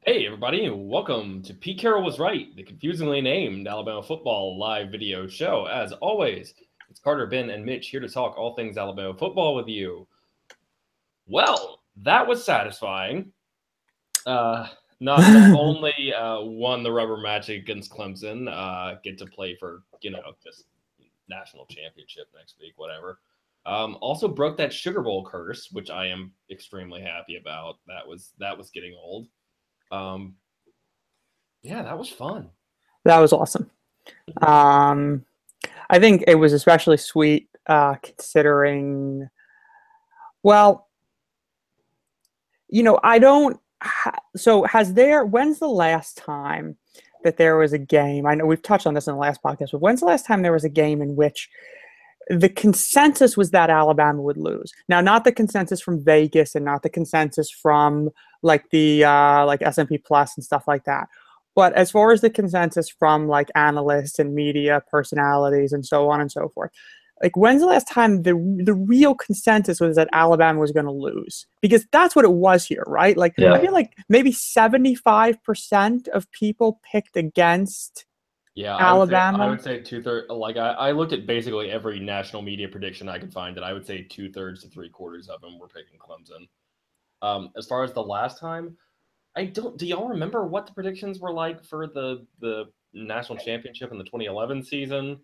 Hey everybody, and welcome to Pete Carroll Was Right, the confusingly named Alabama football live video show. As always, it's Carter, Ben, and Mitch here to talk all things Alabama football with you. Well, that was satisfying. Not only won the rubber match against Clemson, get to play for just national championship next week, whatever. Also broke that Sugar Bowl curse, which I am extremely happy about. That was getting old. Um, yeah, that was fun. That was awesome. I think it was especially sweet considering, well, I don't. So, when's the last time that there was a game? I know we've touched on this in the last podcast, but when's the last time there was a game in which the consensus was that Alabama would lose? Now, not the consensus from Vegas and not the consensus from like the like S&P Plus and stuff like that. But as far as the consensus from like analysts and media personalities and so on and so forth, like when's the last time the real consensus was that Alabama was going to lose? Because that's what it was here, right? Like I Yeah. feel like maybe 75% of people picked against Yeah, I Alabama. would say two-thirds. Like I looked at basically every national media prediction I could find, and I would say two-thirds to three-quarters of them were picking Clemson. As far as the last time, I don't. Do y'all remember what the predictions were like for the national championship in the 2011 season?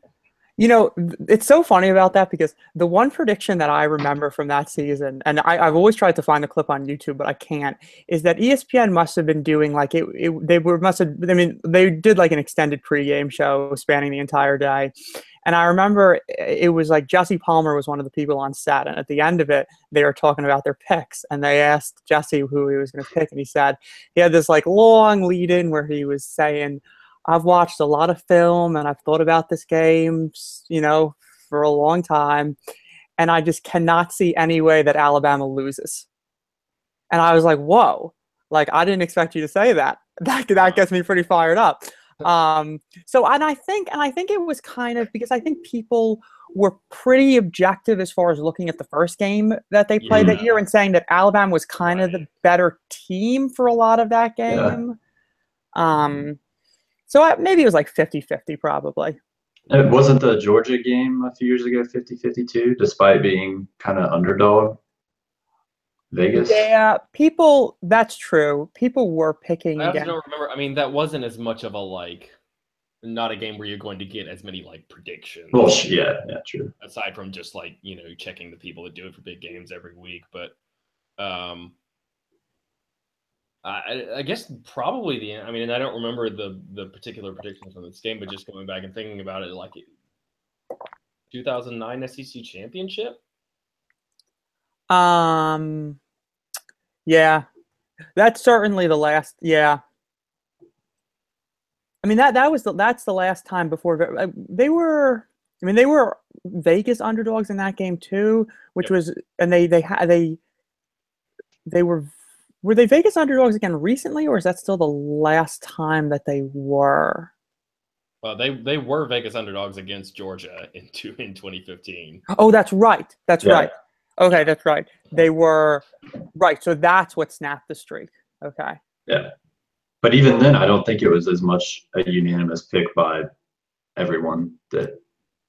It's so funny about that because the one prediction that I remember from that season, and I've always tried to find the clip on YouTube, but I can't, is that ESPN must have been doing like I mean, they did like an extended pregame show spanning the entire day. And I remember it was like Jesse Palmer was one of the people on set. And at the end of it, they were talking about their picks. And they asked Jesse who he was going to pick. And he said, he had this like long lead in where he was saying, I've watched a lot of film and I've thought about this game, for a long time, and I just cannot see any way that Alabama loses. And I was like, whoa, like I didn't expect you to say that. That Uh, gets me pretty fired up. And I think it was kind of because I think people were pretty objective as far as looking at the first game that they played that yeah, year and saying that Alabama was kind of the right. better team for a lot of that Yeah. game. So maybe it was like 50-50 probably. It wasn't the Georgia game a few years ago 50-52, despite being kind of underdog Vegas. Yeah, that's true. People were picking I also again. don't remember. I mean, that wasn't as much of a like, not a game where you're going to get as many like Well, predictions yeah, yeah, true. aside from just like checking the people that do it for big games every week. But um, I guess probably the. I mean, and I don't remember the particular predictions from this game, but just going back and thinking about it, like 2009 SEC championship. Um, yeah, that's certainly the last. Yeah, I mean that's the last time before they were. I mean, they were Vegas underdogs in that game too, which Yep. was, and they were they Vegas underdogs again recently, or is that still the last time that they were? Well, they were Vegas underdogs against Georgia in 2015. Oh, that's right. That's Yeah, right. Okay, Yeah. that's right. They were right. So that's what snapped the streak. Okay. yeah. But even then, I don't think it was as much a unanimous pick by everyone that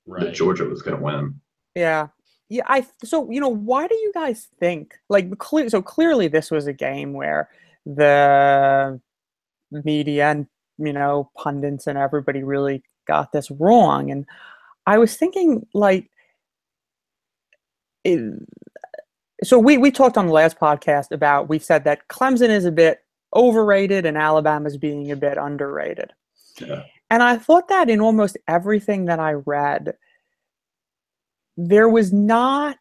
Right. Georgia was going to win. Yeah. Yeah, so why do you guys think like clearly this was a game where the media and pundits and everybody really got this wrong, and I was thinking like it, so we talked on the last podcast about we said that Clemson is a bit overrated and Alabama's being a bit underrated. Yeah, And I thought that in almost everything that I read, there was not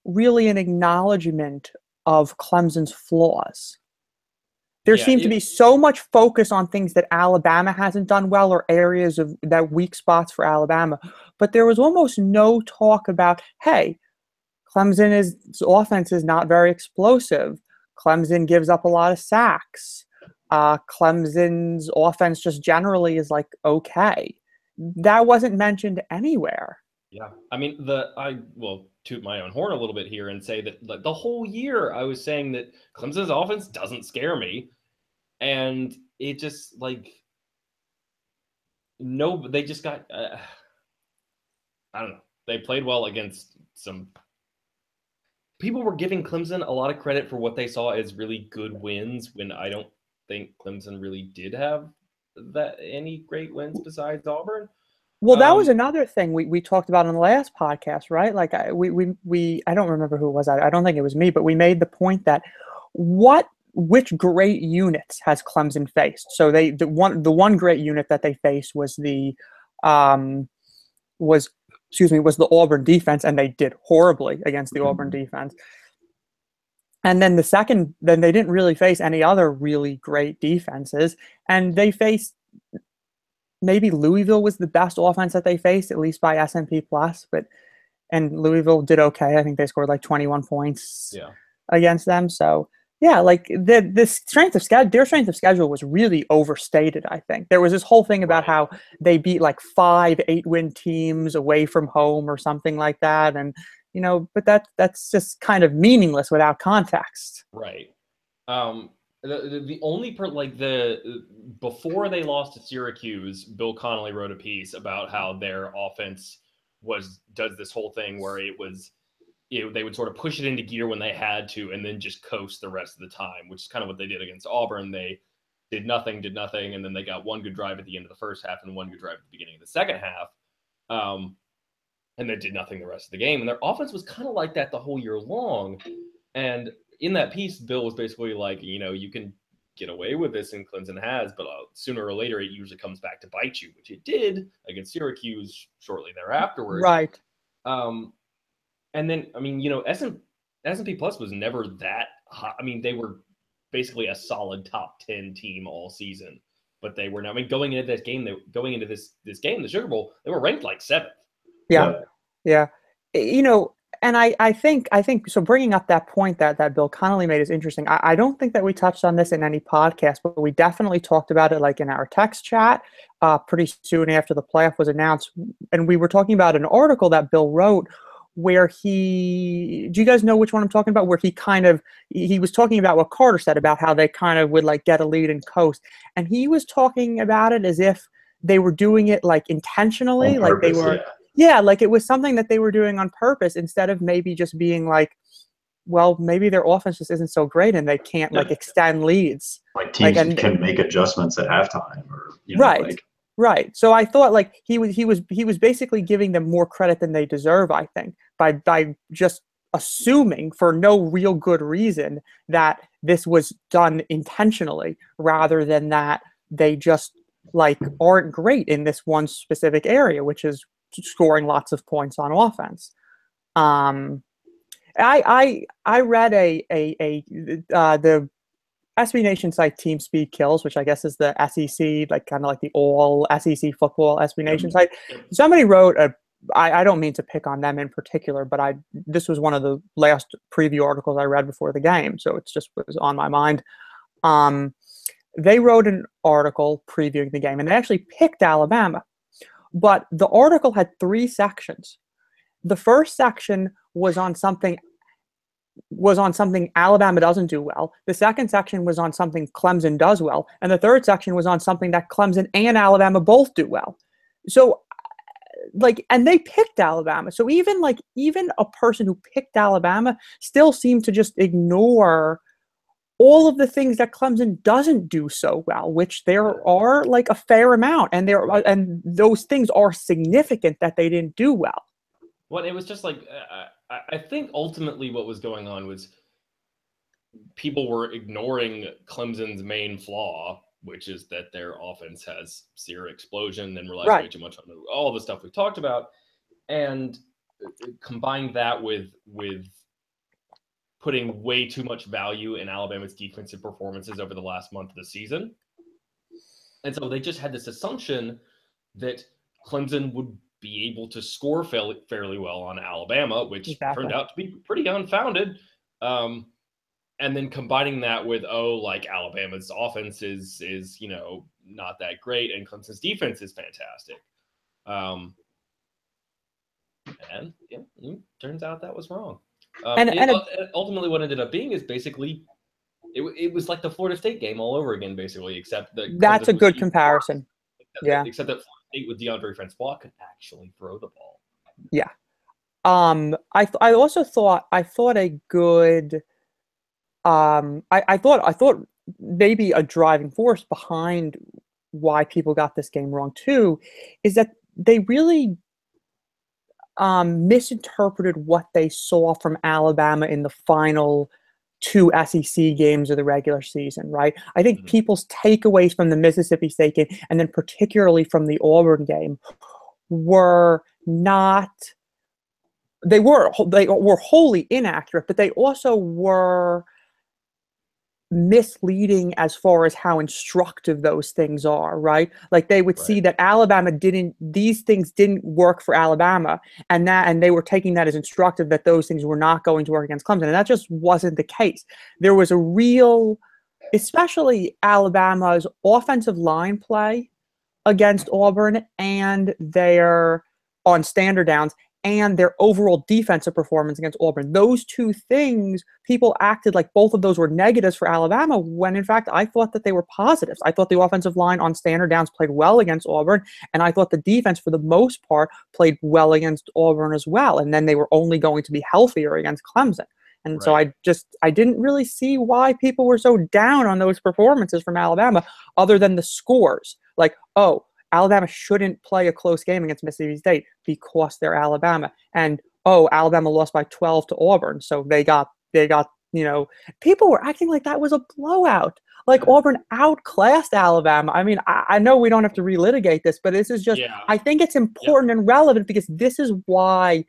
really an acknowledgement of Clemson's flaws. There Yeah. seemed to be so much focus on things that Alabama hasn't done well or areas of that weak spots for Alabama, but there was almost no talk about, hey, Clemson's offense is not very explosive. Clemson gives up a lot of sacks. Clemson's offense just generally is like okay. That wasn't mentioned anywhere. Yeah. I mean, I will toot my own horn a little bit here and say that like, the whole year I was saying that Clemson's offense doesn't scare me. and it just like no, they just got. I don't know. They played well against some. People were giving Clemson a lot of credit for what they saw as really good wins when I don't think Clemson really did have that any great wins besides Auburn. Well, that was another thing we talked about on the last podcast, right? Like I don't remember who it was. I don't think it was me, but we made the point that which great units has Clemson faced? So the one great unit that they faced was the was the Auburn defense, and they did horribly against the Auburn defense. And then then they didn't really face any other really great defenses, and they faced. Maybe Louisville was the best offense that they faced, at least by S&P Plus, and Louisville did okay. I think they scored like 21 points against them. So yeah, like the strength of schedule, their strength of schedule was really overstated. I think there was this whole thing about how they beat like 5 8-win teams away from home or something like that, and but that's just kind of meaningless without context. Right. The only before they lost to Syracuse, Bill Connolly wrote a piece about how their offense does this whole thing where they would sort of push it into gear when they had to, and then just coast the rest of the time, which is kind of what they did against Auburn. They did nothing, and then they got one good drive at the end of the first half and one good drive at the beginning of the second half, and they did nothing the rest of the game. And their offense was kind of like that the whole year long, and in that piece, Bill was basically like, you can get away with this, and Clemson has, but sooner or later, it usually comes back to bite you, which it did against Syracuse shortly thereafter. Right. And then, S&P Plus was never that high. I mean, they were basically a solid top 10 team all season, but they were not. I mean, going into this game, the Sugar Bowl, they were ranked like 7th. Yeah. And I think so. Bringing up that point that Bill Connolly made is interesting. I don't think that we touched on this in any podcast, but we definitely talked about it like in our text chat pretty soon after the playoff was announced, and we were talking about an article that Bill wrote where do you guys know which one I'm talking about? Where he was talking about what Carter said about how they kind of would like get a lead and coast, and he was talking about it as if they were doing it like intentionally, On like purpose, they were. Yeah, like it was something that they were doing on purpose instead of maybe just being like, well, maybe their offense just isn't so great and they can't like extend leads. Like teams can make adjustments at halftime, or right. So I thought like he was basically giving them more credit than they deserve, I think, by just assuming for no real good reason that this was done intentionally rather than that they just like aren't great in this one specific area, which is scoring lots of points on offense. I read the SB Nation site Team Speed Kills, which I guess is the SEC, like kind of like the all SEC football SB Nation site. Somebody wrote I don't mean to pick on them in particular, but this was one of the last preview articles I read before the game, so it's just was on my mind. They wrote an article previewing the game, and they actually picked Alabama. But the article had 3 sections. The first section was on something Alabama doesn't do well. The second section was on something Clemson does well. And the third section was on something that Clemson and Alabama both do well. So and they picked Alabama. So even a person who picked Alabama still seemed to just ignore all of the things that Clemson doesn't do so well, which there are like a fair amount, and and those things are significant that they didn't do well. Well, it was just like I think ultimately what was going on was people were ignoring Clemson's main flaw, which is that their offense has zero explosion and relies way too much on all the stuff we've talked about, and combined that with putting way too much value in Alabama's defensive performances over the last month of the season. And so they just had this assumption that Clemson would be able to score fairly well on Alabama, which turned out to be pretty unfounded. And then combining that with, Alabama's offense is not that great, and Clemson's defense is fantastic. And turns out that was wrong. And ultimately what ended up being is basically it was like the Florida State game all over again, basically, except that That's a Clemson good received comparison. Yeah. except that Florida State with DeAndre Francois could actually throw the ball. Yeah. I also thought a good I thought maybe a driving force behind why people got this game wrong too is that they really misinterpreted what they saw from Alabama in the final two SEC games of the regular season, right? I think people's takeaways from the Mississippi State game, and then particularly from the Auburn game, were not. They were wholly inaccurate, but they also were misleading as far as how instructive those things are, right? Like they would see that these things didn't work for Alabama, and they were taking that as instructive that those things were not going to work against Clemson, and that just wasn't the case. There was a real, especially Alabama's offensive line play against Auburn and their on standard downs and their overall defensive performance against Auburn. Those two things, people acted like both of those were negatives for Alabama, when in fact I thought that they were positives. I thought the offensive line on standard downs played well against Auburn, and I thought the defense for the most part played well against Auburn as well. And then they were only going to be healthier against Clemson. And so I didn't really see why people were so down on those performances from Alabama, other than the scores. Like, oh, Alabama shouldn't play a close game against Mississippi State because they're Alabama. And, oh, Alabama lost by 12 to Auburn. So they got, people were acting like that was a blowout. Like Auburn outclassed Alabama. I mean, I know we don't have to relitigate this, but this is just, I think it's important and relevant because this is why.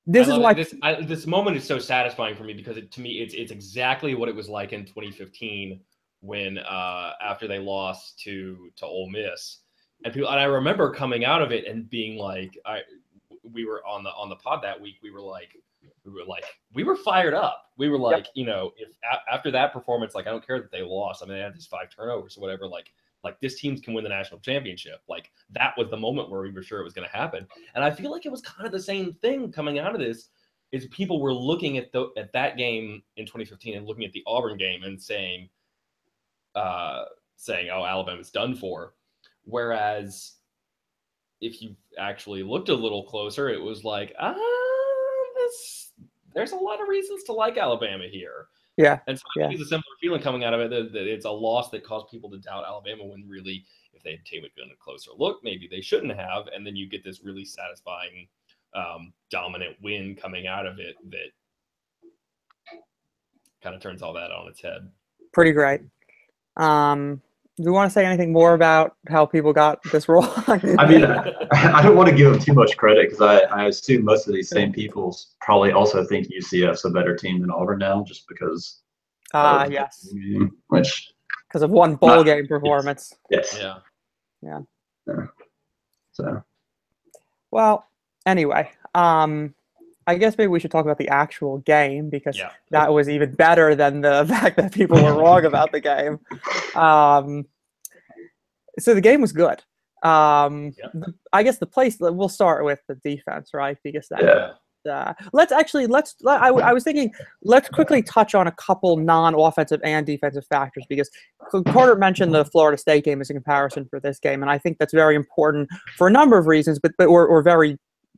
This moment is so satisfying for me because to me, it's exactly what it was like in 2015 when after they lost to Ole Miss. And I remember coming out of it and being like, we were on the pod that week. We were fired up. We were like, if after that performance, like I don't care that they lost. I mean, they had these 5 turnovers or whatever. Like this team can win the national championship. Like that was the moment where we were sure it was going to happen. And I feel like it was kind of the same thing coming out of this. Is people were looking at that game in 2015 and looking at the Auburn game and saying, "Oh, Alabama's done for." Whereas if you actually looked a little closer, it was like, there's a lot of reasons to like Alabama here. Yeah. And so I think it's a similar feeling coming out of it that it's a loss that caused people to doubt Alabama when really, if they had taken a closer look, maybe they shouldn't have. And then you get this really satisfying, dominant win coming out of it that kind of turns all that on its head. Pretty great. Do you want to say anything more about how people got this wrong? I mean, I don't want to give them too much credit because I assume most of these same people probably also think UCF's a better team than Auburn now, just because. Yes. Because of one bowl game performance. Yes. Yeah. So. Well, anyway, I guess maybe we should talk about the actual game because that was even better than the fact that people were wrong about the game. So the game was good. I guess the place, we'll start with the defense, right? Because I was thinking, let's quickly touch on a couple non-offensive and defensive factors because Carter mentioned the Florida State game as a comparison for this game, and I think that's very important for a number of reasons, or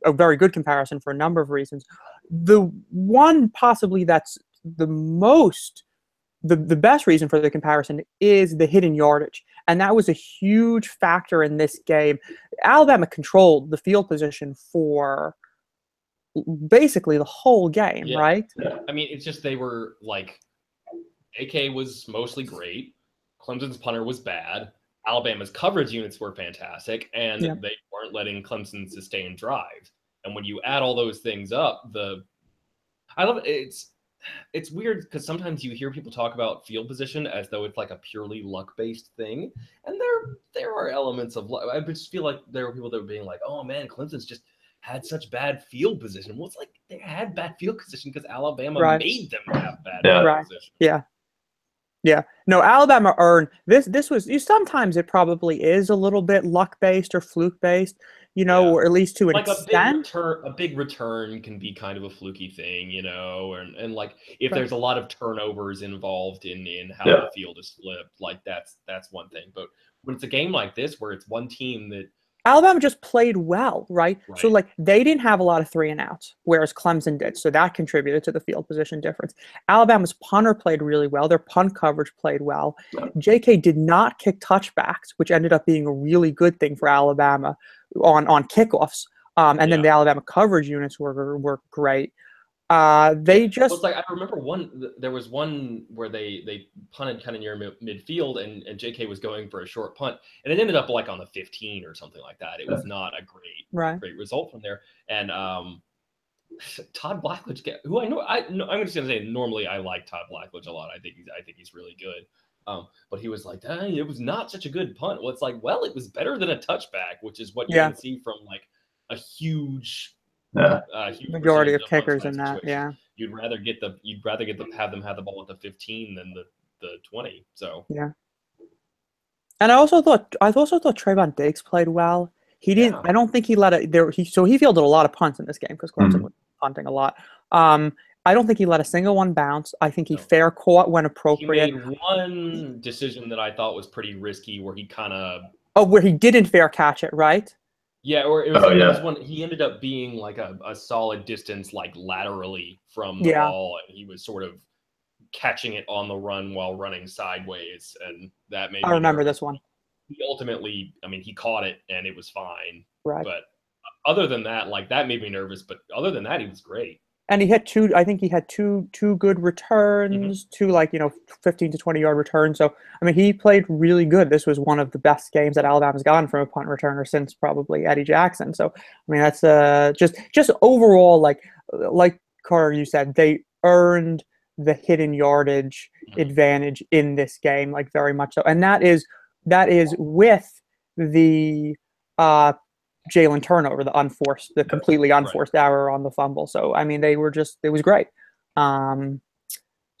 a very good comparison for a number of reasons. The one possibly that's the best reason for the comparison is the hidden yardage. And that was a huge factor in this game. Alabama controlled the field position for basically the whole game, right? Yeah. I mean, it's just they were like, AK was mostly great. Clemson's punter was bad. Alabama's coverage units were fantastic, and they weren't letting Clemson sustain drive. And when you add all those things up, I love it. It's weird because sometimes you hear people talk about field position as though it's like a purely luck-based thing, and there are elements of luck. I just feel like there were people that were being like, "Oh man, Clemson's just had such bad field position." Well, it's like they had bad field position because Alabama made them have bad field position. Yeah. No, Alabama earned this. Sometimes it probably is a little bit luck-based or fluke-based. you know, Yeah. or at least to an Like extent. a big return can be kind of a fluky thing, you know, and like if Right. there's a lot of turnovers involved in how Yeah. the field is flipped, like that's one thing. But when it's a game like this where it's one team that Alabama just played well, right? So right, like they didn't have a lot of 3-and-outs, whereas Clemson did. So that contributed to the field position difference. Alabama's punter played really well. Their punt coverage played well. JK did not kick touchbacks, which ended up being a really good thing for Alabama on kickoffs. And then Yeah. the Alabama coverage units were great. They Well, just it's like I remember there was one where they punted kind of near midfield and JK was going for a short punt and it ended up like on the 15 or something like that. It was not a right. great result from there. And Todd Blackledge, who I'm just gonna say normally I like Todd Blackledge a lot. I think he's really good. But he was like, it was not such a good punt. Well, it's like, well, it was better than a touchback, which is what you're Yeah. gonna see from like a huge huge Majority percentage of kickers punts in that, situation. yeah. You'd rather have them have the ball at the 15 than the 20. So Yeah. And I also thought Trayvon Diggs played well. He didn't. Yeah. I don't think he let it there. He fielded a lot of punts in this game because Clemson was punting a lot. I don't think he let a single one bounce. I think he No. fair caught when He appropriate. made one decision that I thought was pretty risky, where he kind of where he didn't fair catch it, right? yeah, or it was one he ended up being like a solid distance like laterally from the ball, and he was sort of catching it on the run while running sideways, and that made I me remember nervous. this one. He ultimately, I mean, he caught it and it was fine. Right. But other than that, like that made me nervous. But other than that, he was great. And he hit two. I think he had two good returns, two 15 to 20 yard returns. So I mean, he played really good. This was one of the best games that Alabama's gotten from a punt returner since probably Eddie Jackson. So I mean, that's just overall like Carter, you said, they earned the hidden yardage advantage in this game, like very much so. And that is with the Jalen turnover, the completely unforced error on the fumble. So I mean, it was great. So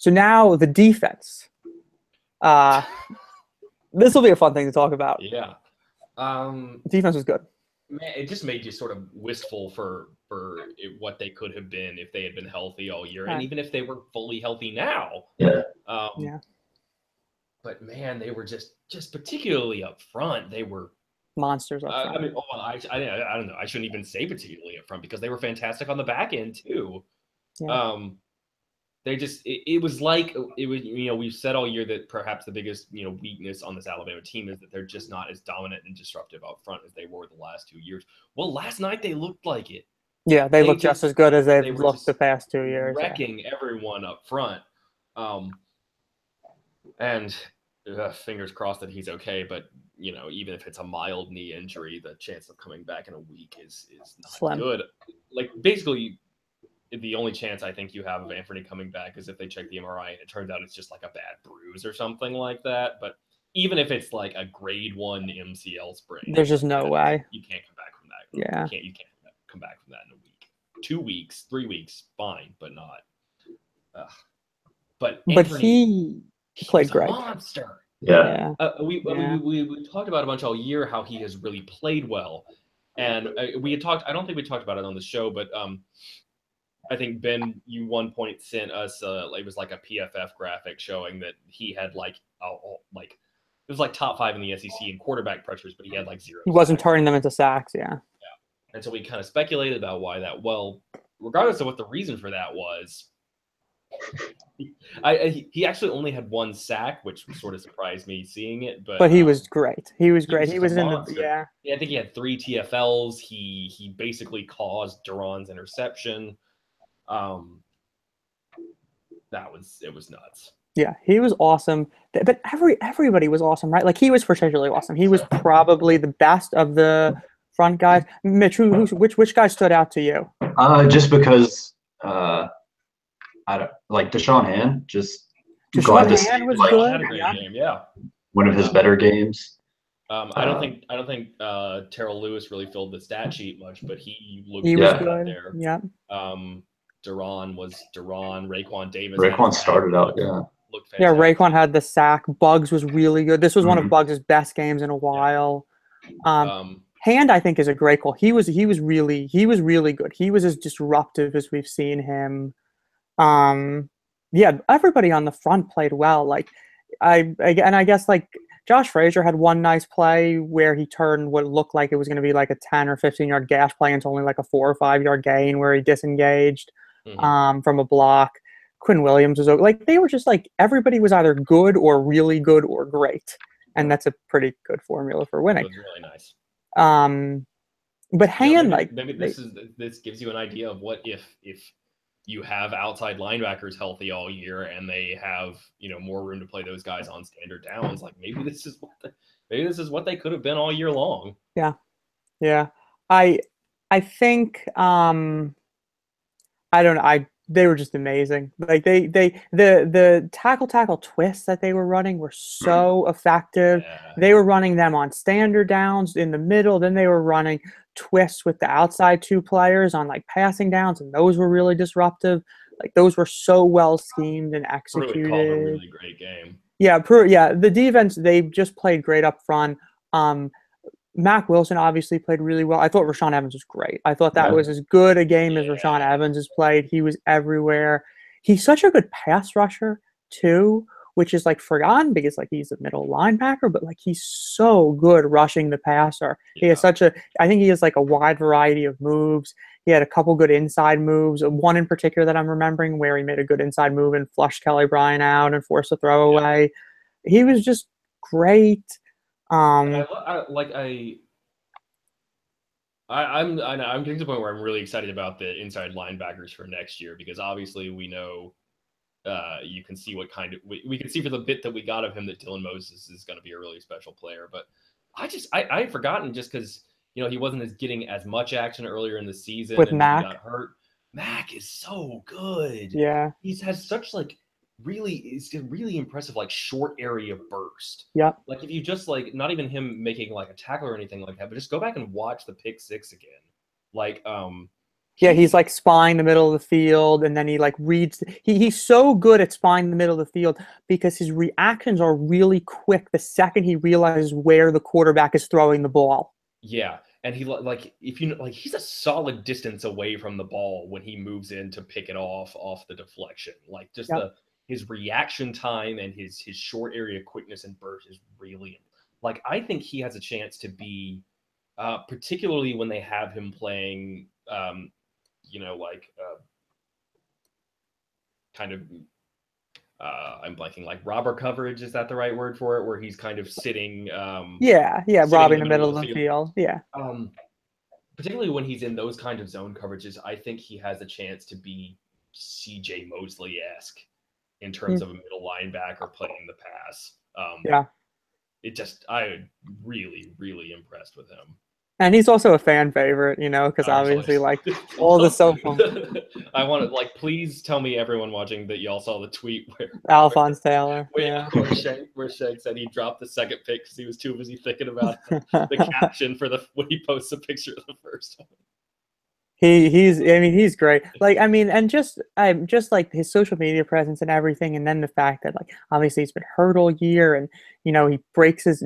now the defense. This will be a fun thing to talk about. Yeah. Defense was good. Man, it just made you sort of wistful for what they could have been if they had been healthy all year, and even if they were fully healthy now. Yeah. But man, they were just particularly up front. They were monsters up front. I mean, I don't know. I shouldn't even say particularly up front because they were fantastic on the back end too. Yeah. It was like we've said all year that perhaps the biggest weakness on this Alabama team is that they're just not as dominant and disruptive up front as they were the last 2 years. Well, last night they looked like it. Yeah, they looked just as good as they've looked the past 2 years. Wrecking everyone up front. And fingers crossed that he's okay, but even if it's a mild knee injury, the chance of coming back in a week is not slim. Good. Like basically, the only chance I think you have of Anthony coming back is if they check the MRI and it turns out it's just like a bad bruise or something like that. But even if it's like a grade 1 MCL sprain, there's just no way you can't come back from that. Yeah, you can't come back from that in a week, 2 weeks, 3 weeks, fine, but not. But he played great. Monster. Yeah. We talked about a bunch all year how he has really played well, and we had talked. I don't think we talked about it on the show, but I think Ben, you one point sent us it was like a PFF graphic showing that he had it was like top 5 in the SEC in quarterback pressures, but he had like 0. He wasn't turning them into sacks. Yeah. And so we kind of speculated about why that. Well, regardless of what the reason for that was. He actually only had 1 sack, which sort of surprised me seeing it. But he was great. He was great. He was in the yeah. I think he had 3 TFLs. He basically caused Duran's interception. It was nuts. Yeah, he was awesome. But everybody was awesome, right? Like he was particularly awesome. He was probably the best of the front guys. Mitch, which guy stood out to you? Just because. I don't like Deshaun Hand. Deshaun Hand was good. Had a great game, yeah. One of his better games. I don't think Terrell Lewis really filled the stat sheet much, but he was good out there. Yeah. Duran. Raekwon Davis. Raekwon started out, yeah. Looked fantastic. Yeah, Raekwon had the sack. Bugs was really good. This was one of Bugs' best games in a while. Hand, I think, is a great call. He was really good. He was as disruptive as we've seen him. Yeah, everybody on the front played well. Like I guess like Josh Frazier had one nice play where he turned what looked like it was going to be like a 10 or 15-yard gash play into only like a 4 or 5-yard gain where he disengaged from a block. Quinn Williams was like they were just like everybody was either good or really good or great, and that's a pretty good formula for winning. It was really nice. But Hand, maybe this gives you an idea of what if you have outside linebackers healthy all year and they have more room to play those guys on standard downs. Like maybe this is what they could have been all year long. Yeah. I think I don't know. They were just amazing. Like the tackle twists that they were running were so effective. Yeah. They were running them on standard downs in the middle. Then they were running twists with the outside 2 players on like passing downs, and those were really disruptive. Like those were so well schemed and executed. Pruitt called a really great game. Yeah, Pruitt. Yeah, the defense, they just played great up front. Mac Wilson obviously played really well. I thought Rashaan Evans was great. I thought that was as good a game as Rashaan Evans has played. He was everywhere. He's such a good pass rusher too, which is like forgotten because like he's a middle linebacker, but like he's so good rushing the passer. He has I think he has like a wide variety of moves. He had a couple good inside moves. One in particular that I'm remembering where he made a good inside move and flushed Kelly Bryant out and forced a throwaway. He was just great. I'm getting to the point where I'm really excited about the inside linebackers for next year because obviously we know you can see what kind of we can see for the bit that we got of him that Dylan Moses is going to be a really special player. But I had forgotten just because he wasn't getting as much action earlier in the season with and Mac. He got hurt. Mac is so good. Yeah, he's had such it's really impressive, like short area burst. Yeah. Like if you just like not even him making like a tackle or anything like that, but just go back and watch the pick 6 again. Like he's like spying the middle of the field and then he like reads he's so good at spying the middle of the field because his reactions are really quick the second he realizes where the quarterback is throwing the ball. Yeah. And he he's a solid distance away from the ball when he moves in to pick it off the deflection. Like just his reaction time and his short area quickness and burst is really like I think he has a chance to be particularly when they have him playing kind of I'm blanking, like robber coverage, is that the right word for it, where he's kind of sitting robbing the middle of the field. Yeah. Particularly when he's in those kind of zone coverages, I think he has a chance to be CJ Mosley-esque in terms of a middle linebacker playing the pass. I'm really, really impressed with him. And he's also a fan favorite, because obviously, like, all the social. I want to, please tell me, everyone watching, that y'all saw the tweet where Alphonse Taylor. Where Shank said he dropped the second pick because he was too busy thinking about the caption for when he posts a picture of the first one. He's great. And just like his social media presence and everything, and then the fact that obviously he's been hurt all year, and he breaks his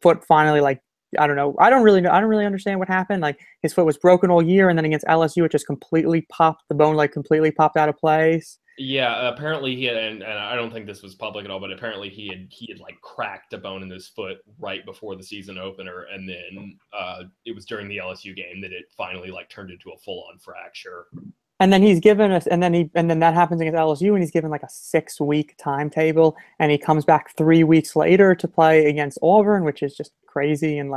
foot finally. I don't know. I don't really understand what happened. Like his foot was broken all year, and then against LSU, it just completely popped. The bone completely popped out of place. Yeah, apparently he had, and I don't think this was public at all, but apparently he had cracked a bone in his foot right before the season opener, and then it was during the LSU game that it finally turned into a full-on fracture. And then he's given us, and then that happens against LSU, and he's given a 6-week timetable, and he comes back 3 weeks later to play against Auburn, which is just crazy and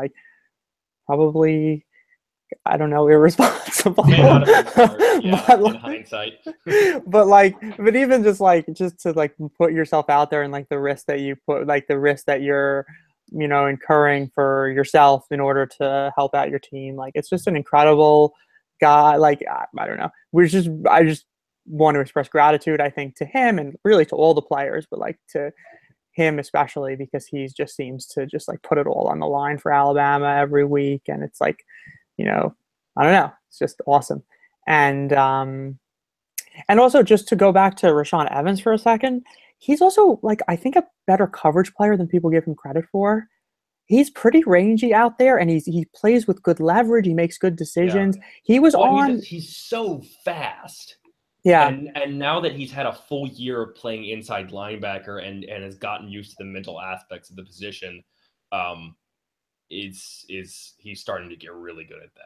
probably, I don't know, irresponsible. May not have been smart, in hindsight. but even just to put yourself out there and the risk that you put, the risk that you're incurring for yourself in order to help out your team, it's just an incredible guy. I don't know. I just want to express gratitude, I think, to him and really to all the players, but to him especially, because he just seems to just put it all on the line for Alabama every week, and it's I don't know, it's just awesome. And also, just to go back to Rashaan Evans for a second, he's also I think a better coverage player than people give him credit for. he's pretty rangy out there, and he plays with good leverage. He makes good decisions. He was he's so fast. Yeah. And now that he's had a full year of playing inside linebacker and has gotten used to the mental aspects of the position, he's starting to get really good at that.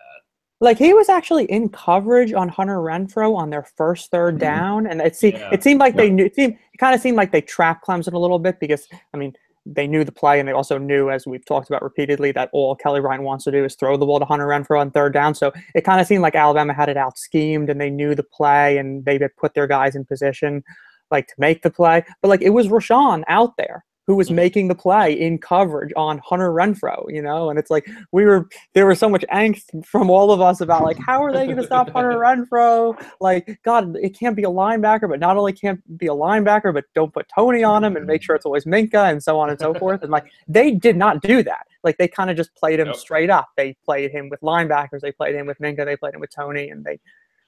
Like, he was actually in coverage on Hunter Renfrow on their first third down, and it seemed like they knew. It kind of seemed like they trapped Clemson a little bit because, I mean, they knew the play, and they also knew, as we've talked about repeatedly, that all Kelly Bryant wants to do is throw the ball to Hunter Renfrow on third down. So it kind of seemed like Alabama had it out schemed, and they knew the play, and they had put their guys in position, like, to make the play. But, like, it was Rashawn out there who was making the play in coverage on Hunter Renfrow, you know? And it's like, there was so much angst from all of us about, like, how are they going to stop Hunter Renfrow? Like, God, it can't be a linebacker, but not only can't be a linebacker, but don't put Tony on him and make sure it's always Minka and so on and so forth. And, like, they did not do that. Like, they kind of just played him straight up. They played him with linebackers. They played him with Minka. They played him with Tony, and they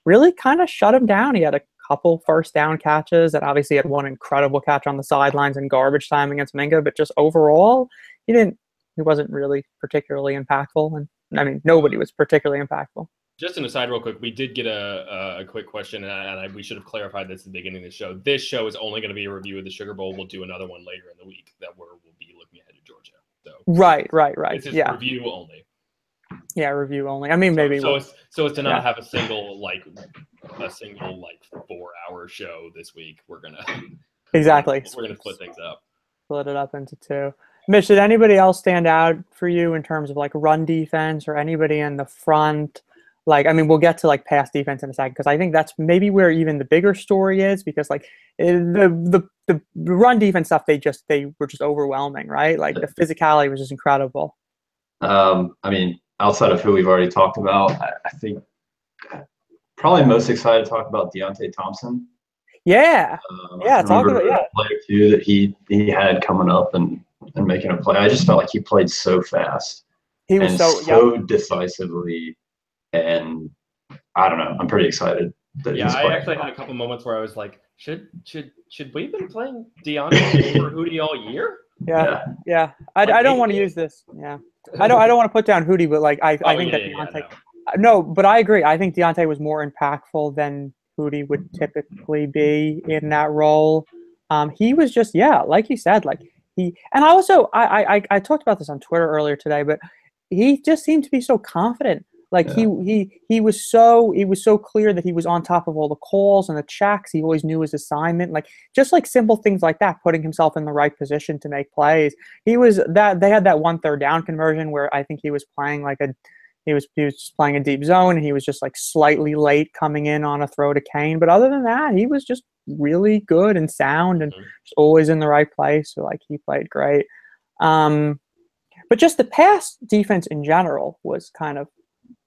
really kind of shut him down. He had a couple first down catches, and obviously had one incredible catch on the sidelines in garbage time against Minka, but just overall, he wasn't really particularly impactful. And I mean, nobody was particularly impactful. Just an aside real quick, we did get a quick question, and we should have clarified this at the beginning of the show. This show is only going to be a review of the Sugar Bowl. We'll do another one later in the week we'll be looking ahead to Georgia. So Right. This is review only. Yeah, review only. I mean, maybe so as to not have a single 4-hour show this week. We're gonna exactly we're gonna split things up. Split it up into two. Mitch, did anybody else stand out for you in terms of, like, run defense or anybody in the front? Like, I mean, we'll get to, like, pass defense in a second, because I think that's maybe where even the bigger story is, because, like, the run defense stuff, they were just overwhelming, right? Like, the physicality was just incredible. I mean, outside of who we've already talked about, I think probably most excited to talk about Deontay Thompson. Yeah. Talk about player too that he had coming up and making a play. I just felt like he played so fast. He was so decisively, and I don't know. I'm pretty excited that he's playing. I actually had a couple moments where I was like, should we have been playing Deontay over Hootie all year? Yeah. I don't want to use this. Yeah. I don't want to put down Hootie, but, like, I think that Deontay. No, but I agree. I think Deontay was more impactful than Hootie would typically be in that role. He was just, like you said, like, and I also I talked about this on Twitter earlier today, but he just seemed to be so confident. Like, he was so clear that he was on top of all the calls and the checks. He always knew his assignment. Like, just like simple things like that, putting himself in the right position to make plays. They had that one third down conversion where I think he was playing he was just playing a deep zone, and he was just, like, slightly late coming in on a throw to Kane. But other than that, he was just really good and sound and just always in the right place. So, like, he played great. But just the pass defense in general was kind of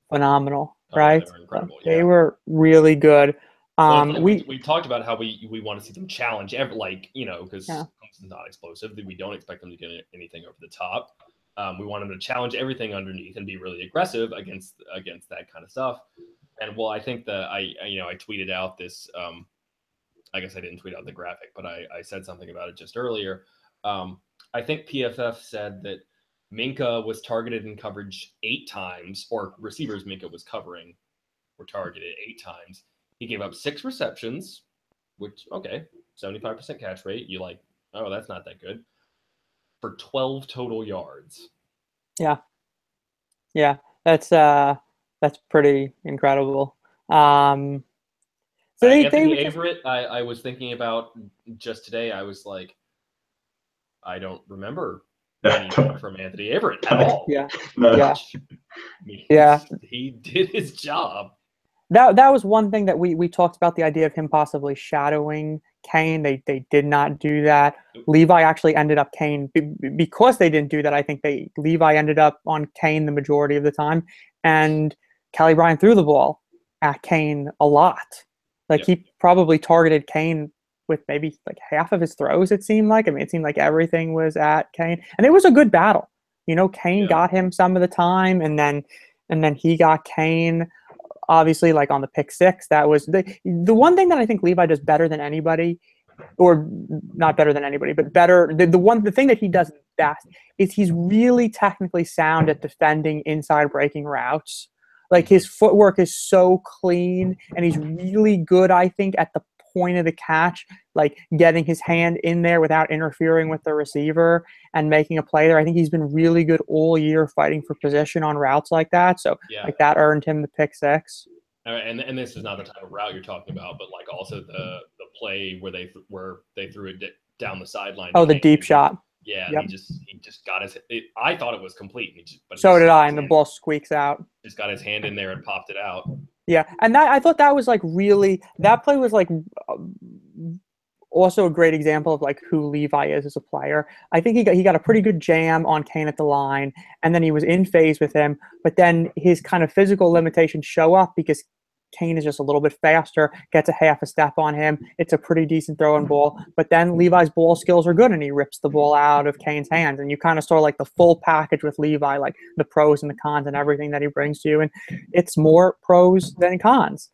phenomenal, right? They were incredible. They were really good. We talked about how we want to see them challenge because Clemson's not explosive. We don't expect them to get anything over the top. We want them to challenge everything underneath and be really aggressive against that kind of stuff. And I think that I tweeted out this. I guess I didn't tweet out the graphic, but I said something about it just earlier. I think PFF said that Minka was targeted in coverage 8 times, or receivers Minka was covering were targeted 8 times. He gave up 6 receptions, which, 75% catch rate. You like, oh, that's not that good. For 12 total yards. Yeah, that's pretty incredible. So Anthony Averett, I was thinking about just today. I was like, I don't remember anything from Anthony Averett at all. He did his job. That was one thing that we talked about, the idea of him possibly shadowing Kane. They did not do that. Levi actually ended up Kane because they didn't do that. I think Levi ended up on Kane the majority of the time, and Kelly Bryant threw the ball at Kane a lot. Like, he probably targeted Kane with maybe like half of his throws, it seemed like. I mean, it seemed like everything was at Kane, and it was a good battle. Kane got him some of the time, and then he got Kane. Obviously, like on the pick 6, that was the one thing that I think Levi does better than anybody or not better than anybody, but better. The thing that he does best is he's really technically sound at defending inside breaking routes. Like his footwork is so clean, and he's really good, I think, at the point of the catch, like getting his hand in there without interfering with the receiver and making a play there. I think he's been really good all year fighting for position on routes like that. So like that earned him the pick 6. And this is not the type of route you're talking about, but like also the play where they threw it down the sideline. Oh, the deep shot. Yeah, yep. he just got his. I thought it was complete. So did I, and the ball squeaks out. Just got his hand in there and popped it out. Yeah, and I thought that was like really, that play was like also a great example of like who Levi is as a player. I think he got a pretty good jam on Kane at the line, and then he was in phase with him, but then his kind of physical limitations show up because Kane is just a little bit faster, gets a half a step on him. It's a pretty decent throwing ball, but then Levi's ball skills are good, and he rips the ball out of Kane's hands. And you kind of saw like the full package with Levi, like the pros and the cons and everything that he brings to you. And it's more pros than cons.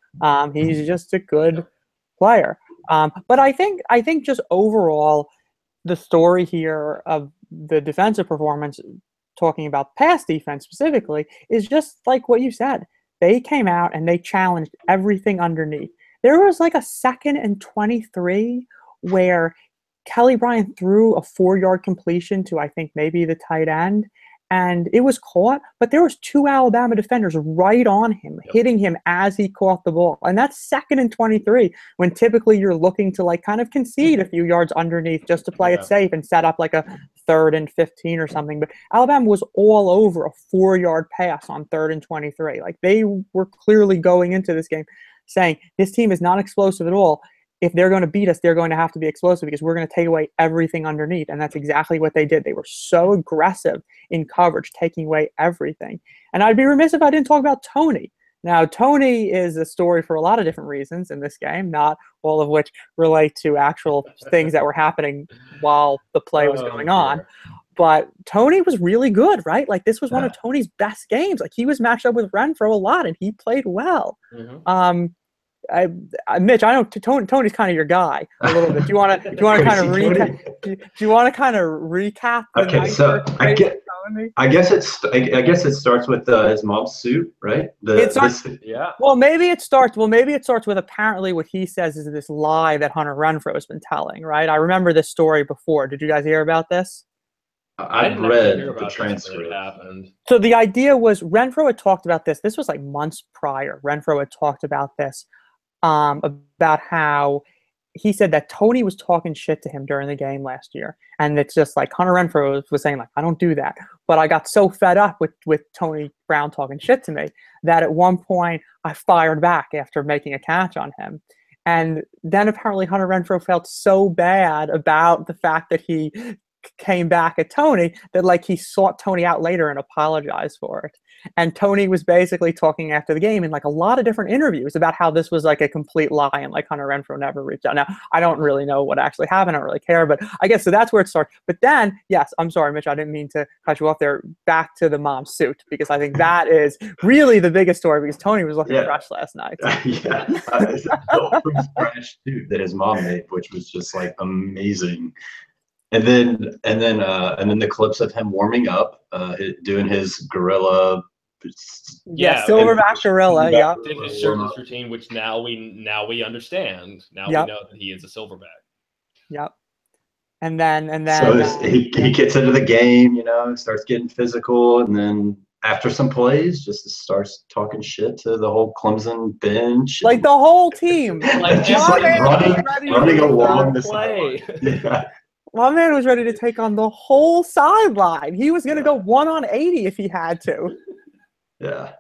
He's just a good player. But I think just overall, the story here of the defensive performance, talking about pass defense specifically, is just like what you said. They came out and they challenged everything underneath. There was like a 2nd and 23 where Kelly Bryant threw a 4-yard completion to, I think, maybe the tight end, and it was caught, but there was 2 Alabama defenders right on him, hitting him as he caught the ball. And that's 2nd and 23, when typically you're looking to like kind of concede a few yards underneath just to play it safe and set up like a 3rd and 15 or something. But Alabama was all over a 4-yard pass on 3rd and 23. Like they were clearly going into this game saying, this team is not explosive at all. If they're going to beat us, they're going to have to be explosive because we're going to take away everything underneath. And that's exactly what they did. They were so aggressive in coverage, taking away everything. And I'd be remiss if I didn't talk about Tony. Now, Tony is a story for a lot of different reasons in this game, not all of which relate to actual things that were happening while the play was going on. But Tony was really good, right? Like this was one of Tony's best games. Like he was matched up with Renfro a lot, and he played well. Mitch, I know Tony's kind of your guy a little bit. Do you want to kind of recap? Do you want to kind of recap? Okay, so I guess it starts with his mom's suit, right? Well, maybe it starts with apparently what he says is this lie that Hunter Renfro has been telling, right? I remember this story before. Did you guys hear about this? I've read the transcript. So the idea was Renfro had talked about this. This was like months prior. Renfro had talked about this. About how he said that Tony was talking shit to him during the game last year. And it's just like Hunter Renfro was saying, like, I don't do that. But I got so fed up with Tony Brown talking shit to me that at one point I fired back after making a catch on him. And then apparently Hunter Renfro felt so bad about the fact that he came back at Tony that like he sought Tony out later and apologized for it. And Tony was basically talking after the game in like a lot of different interviews about how this was like a complete lie and like Hunter Renfro never reached out. Now, I don't really know what actually happened. I don't really care, but I guess so that's where it starts. But then, yes, I'm sorry, Mitch, I didn't mean to cut you off there. Back to the mom's suit, because I think that is really the biggest story because Tony was looking fresh last night. The fresh suit that his mom made, which was just like amazing. And then the clips of him warming up, doing his gorilla. Silverback gorilla. Yeah. Did his shirtless routine, which now we understand. Now we know that he is a silverback. Yep. And then. So he gets into the game, starts getting physical, and then after some plays, just starts talking shit to the whole Clemson bench. Like the whole team. Like just like running along the play. Yeah. My man was ready to take on the whole sideline. He was going to go 1 on 80 if he had to. Yeah.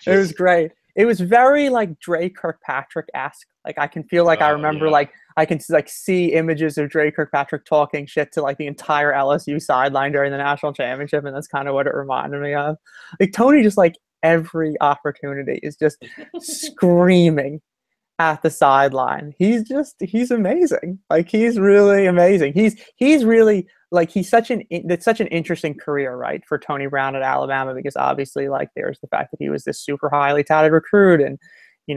It was great. It was very like Dre Kirkpatrick-esque. Like I can feel like I remember like I can like see images of Dre Kirkpatrick talking shit to like the entire LSU sideline during the national championship, and that's kind of what it reminded me of. Like Tony just like every opportunity is just screaming at the sideline. He's amazing. Like he's really amazing. He's really like it's such an interesting career, right, for Tony Brown at Alabama, because obviously like there's the fact that he was this super highly touted recruit, and he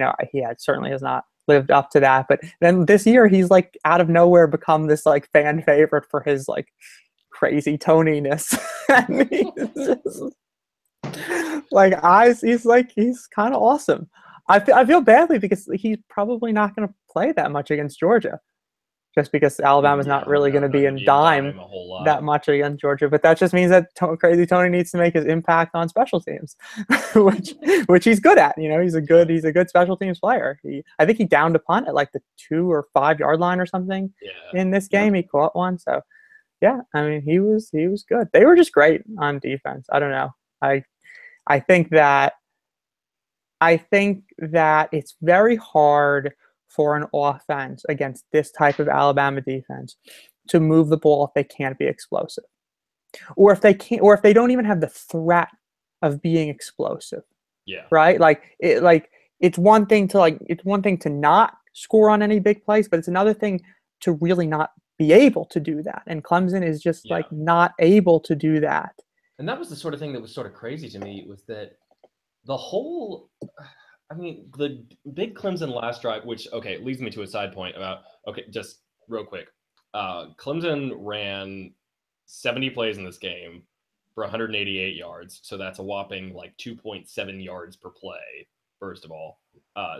certainly has not lived up to that. But then this year, he's like out of nowhere become this like fan favorite for his like crazy toniness. And he's just, like he's kind of awesome. I feel badly because he's probably not going to play that much against Georgia, just because Alabama's not really going to be in dime a whole lot. that much against Georgia. But that just means that Crazy Tony needs to make his impact on special teams, which he's good at. He's a good special teams player. I think he downed a punt at like the 2 or 5 yard line or something. Yeah. In this game, he caught one. So yeah, I mean he was good. They were just great on defense. I don't know. I think that it's very hard for an offense against this type of Alabama defense to move the ball if they can't be explosive, or if they don't even have the threat of being explosive. Yeah. Right. It's one thing to not score on any big plays, but it's another thing to really not be able to do that. And Clemson is just like not able to do that. And that was the sort of thing that was sort of crazy to me, was that the whole, I mean, the big Clemson last drive, which, okay, leads me to a side point about, just real quick. Clemson ran 70 plays in this game for 188 yards. So that's a whopping like 2.7 yards per play, first of all.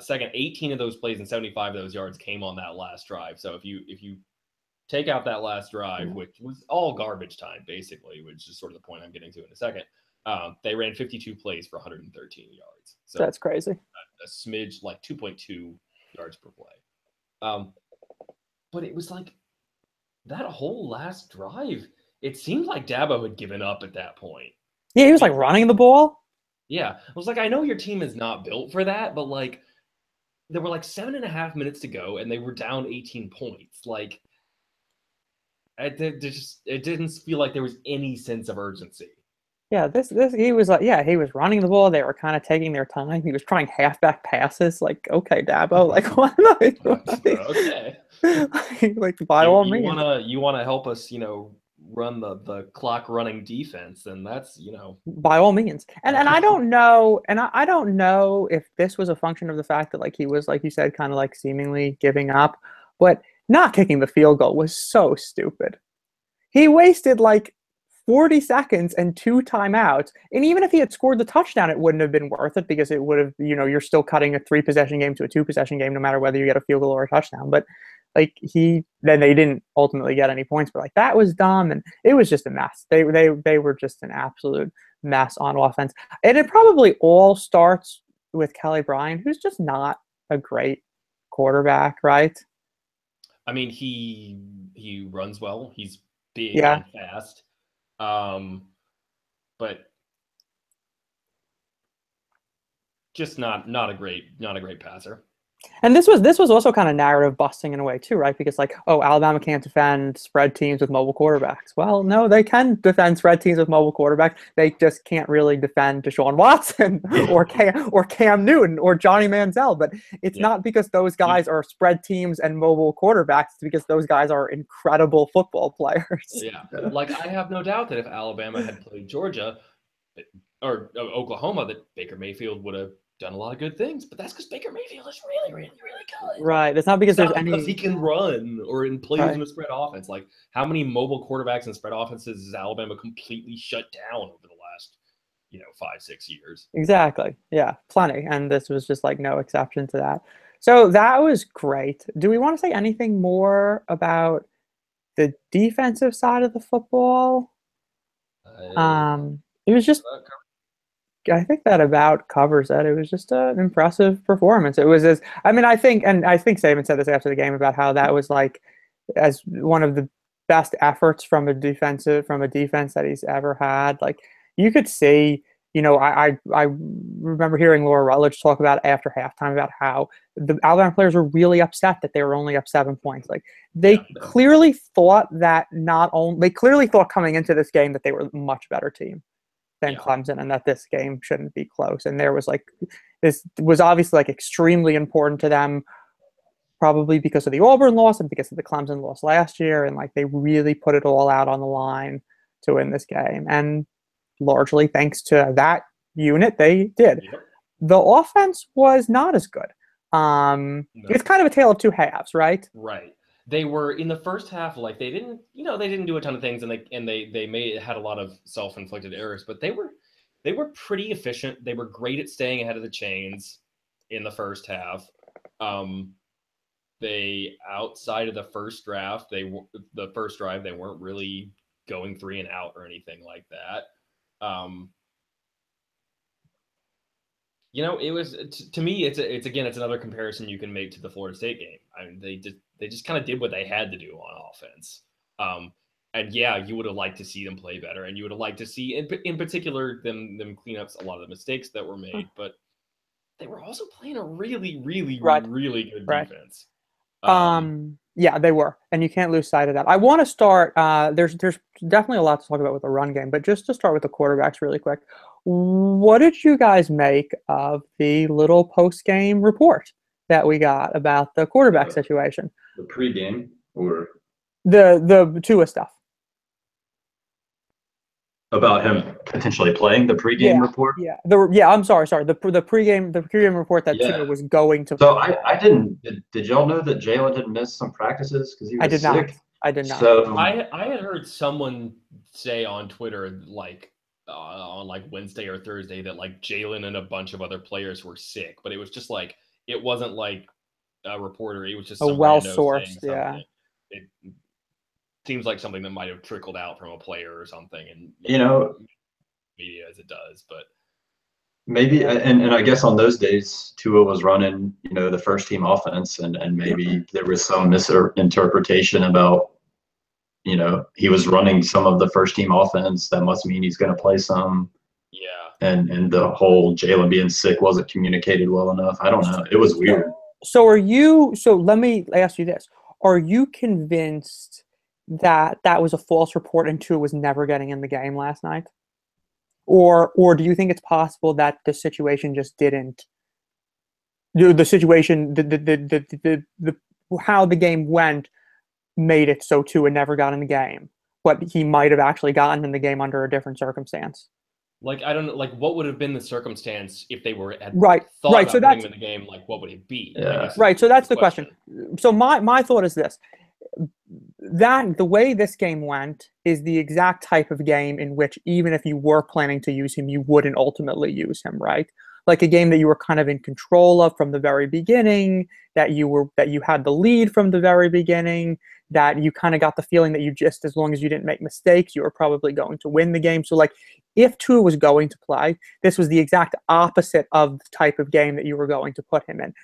Second, 18 of those plays and 75 of those yards came on that last drive. So if you take out that last drive, which was all garbage time, basically, which is sort of the point I'm getting to in a second, they ran 52 plays for 113 yards. So that's crazy. A smidge, like 2.2 yards per play. But it was like that whole last drive, it seemed like Dabo had given up at that point. Yeah, he was like running the ball. Yeah. I was like, I know your team is not built for that, but like there were like 7.5 minutes to go and they were down 18 points. Like it didn't feel like there was any sense of urgency. Yeah, he was like, he was running the ball. They were kind of taking their time. He was trying halfback passes. Like, okay, Dabo, like, what? Okay. Like, by all means, you wanna help us, run the clock running defense, then that's, by all means. And I don't know, I don't know if this was a function of the fact that like he was, like you said, kind of like seemingly giving up, but not kicking the field goal was so stupid. He wasted like 40 seconds and 2 timeouts. And even if he had scored the touchdown, it wouldn't have been worth it, because it would have, you're still cutting a 3-possession game to a 2-possession game, no matter whether you get a field goal or a touchdown. But like then they didn't ultimately get any points, but like that was dumb. And it was just a mess. They were just an absolute mess on offense. And it probably all starts with Kelly Bryant, who's just not a great quarterback, right? I mean, he runs well. He's big and fast. But just not a great passer. And this was also kind of narrative busting in a way too, right? Because like, oh, Alabama can't defend spread teams with mobile quarterbacks. Well, no, they can defend spread teams with mobile quarterbacks. They just can't really defend Deshaun Watson or Cam Newton or Johnny Manziel. But it's not because those guys are spread teams and mobile quarterbacks. It's because those guys are incredible football players. Yeah, like I have no doubt that if Alabama had played Georgia or Oklahoma, that Baker Mayfield would have done a lot of good things, but that's because Baker Mayfield is really, really, really good. Right. It's not because because he can run or plays in a spread offense. Like, how many mobile quarterbacks and spread offenses has Alabama completely shut down over the last, 5-6 years? Exactly. Yeah, plenty. And this was just like no exception to that. So that was great. Do we want to say anything more about the defensive side of the football? It was just, I think that about covers it. It was just an impressive performance. It was I think Saban said this after the game about how that was like as one of the best efforts from a defense that he's ever had. Like you could see, I remember hearing Laura Rutledge talk about after halftime about how the Alabama players were really upset that they were only up 7 points. Like they clearly thought coming into this game that they were a much better team than Clemson, and that this game shouldn't be close. And there was this was obviously like extremely important to them, probably because of the Auburn loss and because of the Clemson loss last year. And like they really put it all out on the line to win this game. And largely thanks to that unit, they did. Yep. The offense was not as good. No. It's kind of a tale of two halves, right? Right. They were in the first half, like they didn't do a ton of things, and they had a lot of self-inflicted errors, but they were pretty efficient. They were great at staying ahead of the chains in the first half. They outside of the first drive, they weren't really going 3 and out or anything like that. It was to me. It's another comparison you can make to the Florida State game. I mean, they just kind of did what they had to do on offense. And yeah, you would have liked to see them play better, and you would have liked to see, in particular, them clean up a lot of the mistakes that were made. But they were also playing a really, really, really good defense. Yeah, they were, and you can't lose sight of that. I want to start. There's definitely a lot to talk about with the run game, but just to start with the quarterbacks really quick. What did you guys make of the little post-game report that we got about the quarterback situation? The pregame or the Tua stuff? About him potentially playing the pregame report? Yeah. I'm sorry. The pregame report that Tua was going to. So I didn't. Did y'all know that Jalen had missed some practices because he was sick? I did not. So I had heard someone say on Twitter, like on like Wednesday or Thursday, that like Jalen and a bunch of other players were sick, but it was just like it wasn't like a reporter. It was just a well-sourced. Yeah. It seems like something that might have trickled out from a player or something, and media as it does, but maybe, and I guess on those days Tua was running, the first team offense, and maybe there was some misinterpretation about, he was running some of the first team offense. That must mean he's going to play some. Yeah. And the whole Jalen being sick wasn't communicated well enough. I don't know. It was weird. So let me ask you this. Are you convinced that was a false report and Tua was never getting in the game last night? Or do you think it's possible that the situation just didn't? The situation, how the game went made it so Tua never got in the game. But he might have actually gotten in the game under a different circumstance. Like, I don't know, like what would have been the circumstance if they were thought about putting him in the game? Like, what would it be? Yeah. Right. So that's the question. So my thought is this: that the way this game went is the exact type of game in which even if you were planning to use him, you wouldn't ultimately use him, right? Like a game that you were kind of in control of from the very beginning, that you had the lead from the very beginning, that you kind of got the feeling that as long as you didn't make mistakes, you were probably going to win the game. So like if Tua was going to play, this was the exact opposite of the type of game that you were going to put him in.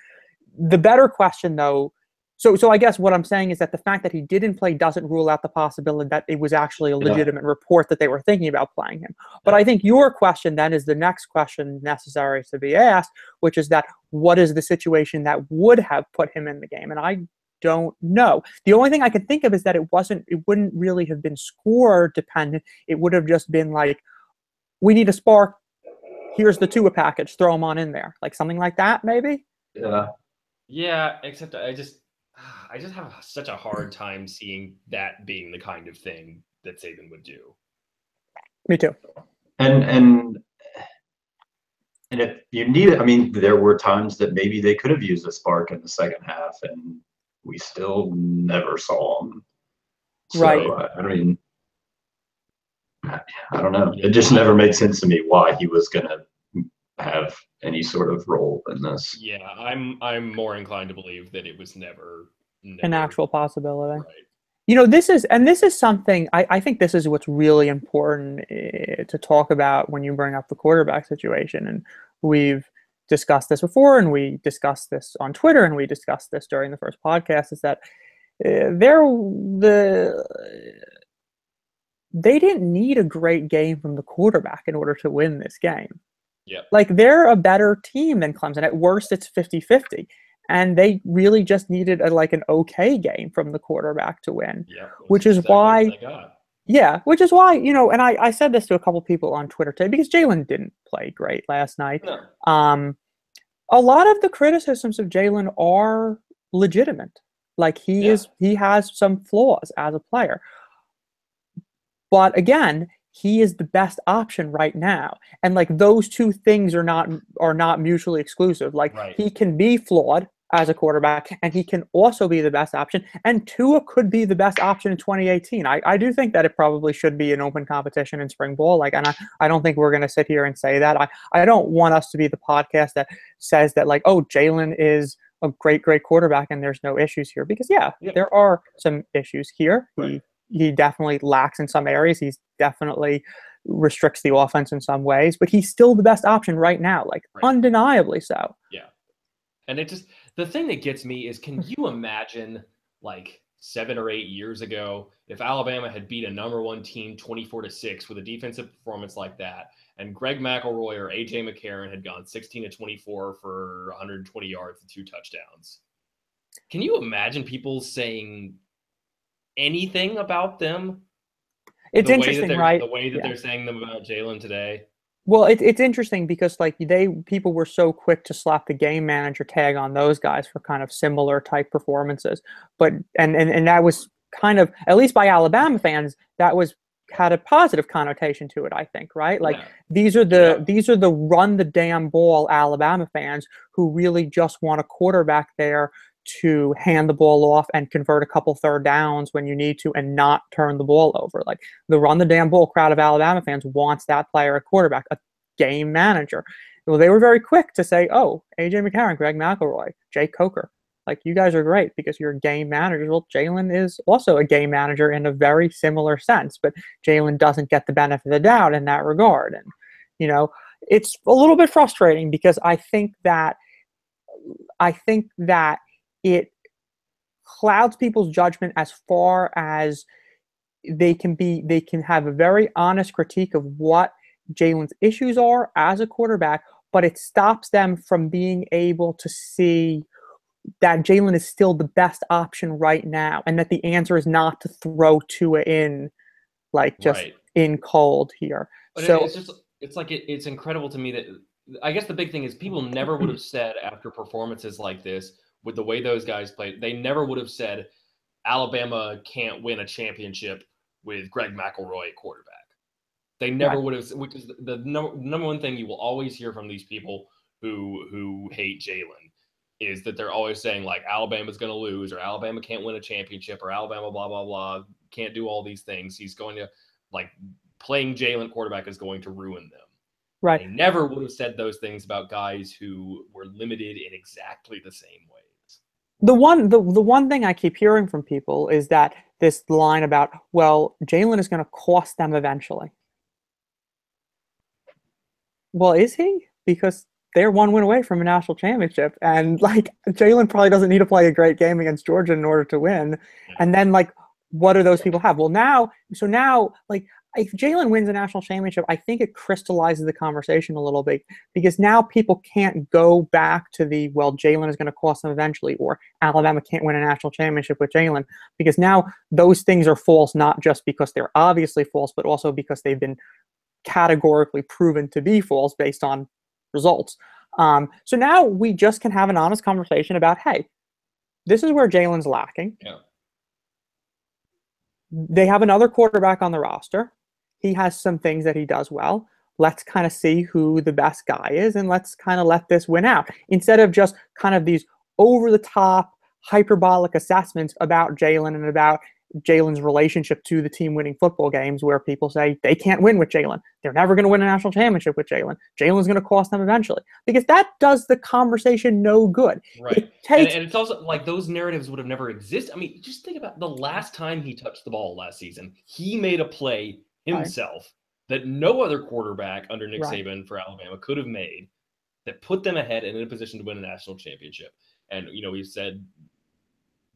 The better question though, so I guess what I'm saying is that the fact that he didn't play doesn't rule out the possibility that it was actually a legitimate report that they were thinking about playing him. But I think your question then is the next question necessary to be asked, which is that what is the situation that would have put him in the game? And I don't know. The only thing I can think of is that it wouldn't really have been score dependent. It would have just been like, we need a spark. Here's the Tua package. Throw him on in there. Like something like that, maybe? Yeah. Yeah, except I just have such a hard time seeing that being the kind of thing that Saban would do. Me too. And if you need it, I mean, there were times that maybe they could have used a spark in the second half, and we still never saw them. So, right. I mean, I don't know. It just never made sense to me why he was going to have any sort of role in this. Yeah, I'm more inclined to believe that it was never an actual possibility. Right. This is something I think this is what's really important to talk about when you bring up the quarterback situation. And we've discussed this before, and we discussed this on Twitter, and we discussed this during the first podcast, is that they didn't need a great game from the quarterback in order to win this game. Yeah. Like, they're a better team than Clemson. At worst, it's 50-50. And they really just needed an okay game from the quarterback to win. Yeah, which is why, and I said this to a couple people on Twitter today, because Jalen didn't play great last night. No. A lot of the criticisms of Jalen are legitimate. Like, he has some flaws as a player. But again, he is the best option right now. And like, those two things are not mutually exclusive. Like, he can be flawed as a quarterback, and he can also be the best option. And Tua could be the best option in 2018. I do think that it probably should be an open competition in spring ball. Like, and I don't think we're going to sit here and say that. I don't want us to be the podcast that says that, like, oh, Jalen is a great quarterback and there's no issues here, because there are some issues here. Right. He definitely lacks in some areas. He's definitely restricts the offense in some ways, but he's still the best option right now, like undeniably so. Yeah. And it just, the thing that gets me is, can you imagine like 7 or 8 years ago, if Alabama had beat a #1 team 24-6 with a defensive performance like that, and Greg McElroy or AJ McCarron had gone 16-24 for 120 yards and 2 touchdowns? Can you imagine people saying anything about them? It's interesting, right? The way that they're saying them about Jalen today. Well, it's interesting because like people were so quick to slap the game manager tag on those guys for kind of similar type performances, but and that was kind of, at least by Alabama fans, that had a positive connotation to it, I think, right? Like these are the run the damn ball Alabama fans who really just want a quarterback there to hand the ball off and convert a couple third downs when you need to and not turn the ball over. Like the run the damn ball crowd of Alabama fans wants that player at quarterback, a game manager. Well, they were very quick to say, oh, AJ McCarron, Greg McElroy, Jake Coker, like you guys are great because you're game managers. Well, Jalen is also a game manager in a very similar sense, but Jalen doesn't get the benefit of the doubt in that regard. And, you know, it's a little bit frustrating because I think that it clouds people's judgment as far as they can have a very honest critique of what Jalen's issues are as a quarterback, but it stops them from being able to see that Jalen is still the best option right now, and that the answer is not to throw Tua in, like just in cold here. But so it's incredible to me that, I guess the big thing is, people never would have said after performances like this, with the way those guys played, they never would have said Alabama can't win a championship with Greg McElroy at quarterback. They never would have, which is the number one thing you will always hear from these people who hate Jalen, is that they're always saying like Alabama's going to lose, or Alabama can't win a championship, or Alabama blah blah blah can't do all these things. He's going to, like, playing Jalen quarterback is going to ruin them. Right. They never would have said those things about guys who were limited in exactly the same ways. The one thing I keep hearing from people is that this line about, well, Jalen is going to cost them eventually. Well, is he? Because they're 1 win away from a national championship, and like Jalen probably doesn't need to play a great game against Georgia in order to win. And then, like, what do those people have? Well, now, like, if Jalen wins a national championship, I think it crystallizes the conversation a little bit, because now people can't go back to the, well, Jalen is going to cost them eventually, or Alabama can't win a national championship with Jalen, because now those things are false, not just because they're obviously false, but also because they've been categorically proven to be false based on results. So now we just can have an honest conversation about, hey, this is where Jalen's lacking. Yeah. They have another quarterback on the roster. He has some things that he does well. Let's kind of see who the best guy is, and let's kind of let this win out, instead of just kind of these over-the-top, hyperbolic assessments about Jalen and about Jalen's relationship to the team winning football games, where people say they can't win with Jalen. They're never going to win a national championship with Jalen. Jalen's going to cost them eventually, because that does the conversation no good. Right. And it's also like those narratives would have never existed. I mean, just think about the last time he touched the ball last season. He made a play himself that no other quarterback under Nick Saban for Alabama could have made, that put them ahead and in a position to win a national championship. And, you know, we've said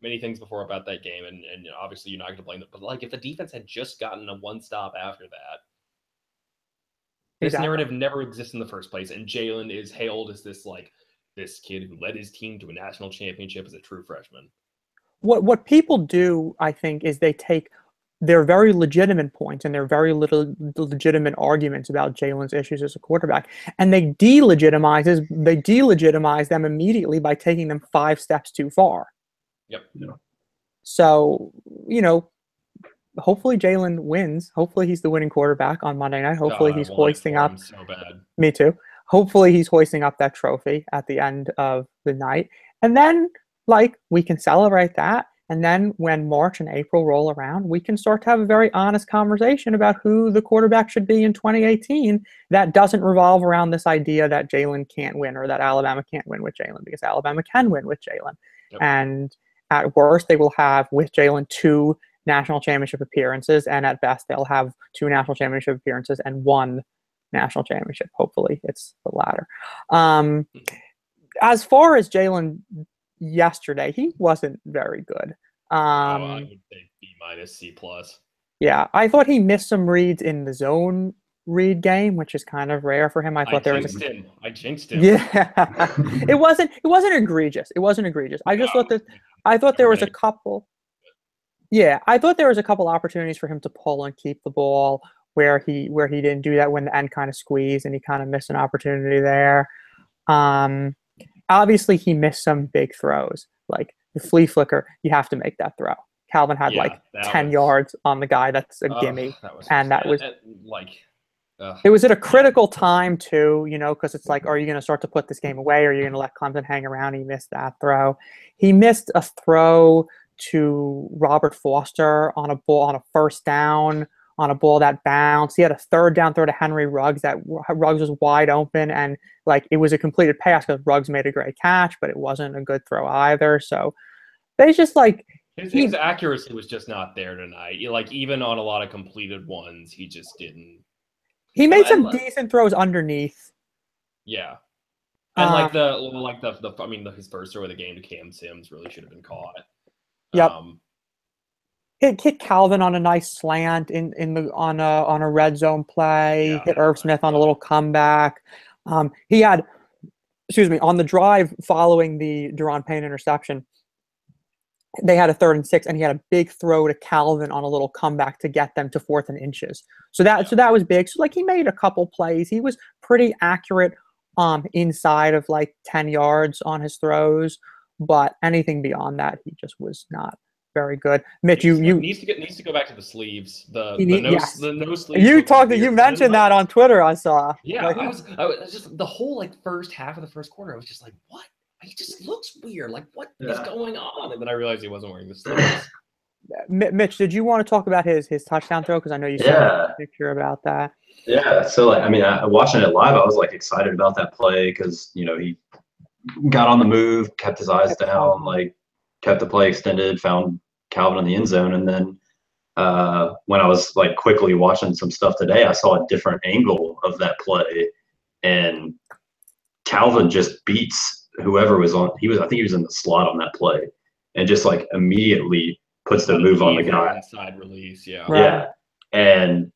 many things before about that game, and you know, obviously you're not going to blame them, but like if the defense had just gotten a one stop after that, this narrative never exists in the first place. And Jalen is hailed as this kid who led his team to a national championship as a true freshman. What people do, I think, is they take their very legitimate points and their very legitimate arguments about Jalen's issues as a quarterback, and they delegitimize them immediately by taking them 5 steps too far. Yep. Yeah. So, you know, hopefully Jalen wins. Hopefully he's the winning quarterback on Monday night. Hopefully he's hoisting up. So bad. Me too. Hopefully he's hoisting up that trophy at the end of the night. And then, like, we can celebrate that. And then when March and April roll around, we can start to have a very honest conversation about who the quarterback should be in 2018 that doesn't revolve around this idea that Jalen can't win or that Alabama can't win with Jalen, because Alabama can win with Jalen. Yep. And at worst, they will have with Jalen 2 national championship appearances, and at best, they'll have 2 national championship appearances and 1 national championship. Hopefully, it's the latter. As far as Jalen yesterday, he wasn't very good. I would say B minus, C plus. Yeah, I thought he missed some reads in the zone read game, which is kind of rare for him. I jinxed him. Yeah, it wasn't egregious. It wasn't egregious. I just thought that there was a couple. Yeah, I thought there was a couple opportunities for him to pull and keep the ball where he didn't do that when the end kind of squeezed and he kind of missed an opportunity there. Obviously, he missed some big throws. Like the flea flicker, you have to make that throw. Calvin had 10 yards on the guy. That's a gimme. It was at a critical time too, because it's like, are you going to start to put this game away? Or are you going to let Clemson hang around? He missed that throw. He missed a throw to Robert Foster on a first down, on a ball that bounced. He had a third down throw to Henry Ruggs that Ruggs was wide open, and like it was a completed pass because Ruggs made a great catch, but it wasn't a good throw either. So they just like his accuracy was just not there tonight. Like even on a lot of completed ones, he just didn't. He made some decent throws underneath. Yeah. And his first throw of the game to Cam Sims really should have been caught. Yep. It hit Calvin on a nice slant on a red zone play. Hit Irv Smith on a little comeback. He had, on the drive following the Deron Payne interception, they had a 3rd and 6, and he had a big throw to Calvin on a little comeback to get them to 4th and inches. So that was big. So like he made a couple plays. He was pretty accurate inside of like 10 yards on his throws, but anything beyond that, he just was not very good. Mitch, you needs to go back to the sleeves. The no sleeves. You mentioned that on Twitter. I saw. Yeah, I was just the whole like first half of the first quarter. I was just like, what? He just looks weird. Like, what is going on? And then I realized he wasn't wearing the sleeves. Mitch, did you want to talk about his touchdown throw? Because I know you sent a picture about that. Yeah. So watching it live, I was like excited about that play because he got on the move, kept his eyes down, like kept the play extended, found Calvin in the end zone, and then when I was like quickly watching some stuff today, I saw a different angle of that play, and Calvin just beats whoever was on. I think he was in the slot on that play, and just like immediately puts the move on the guy. Inside release, yeah. Right. Yeah, and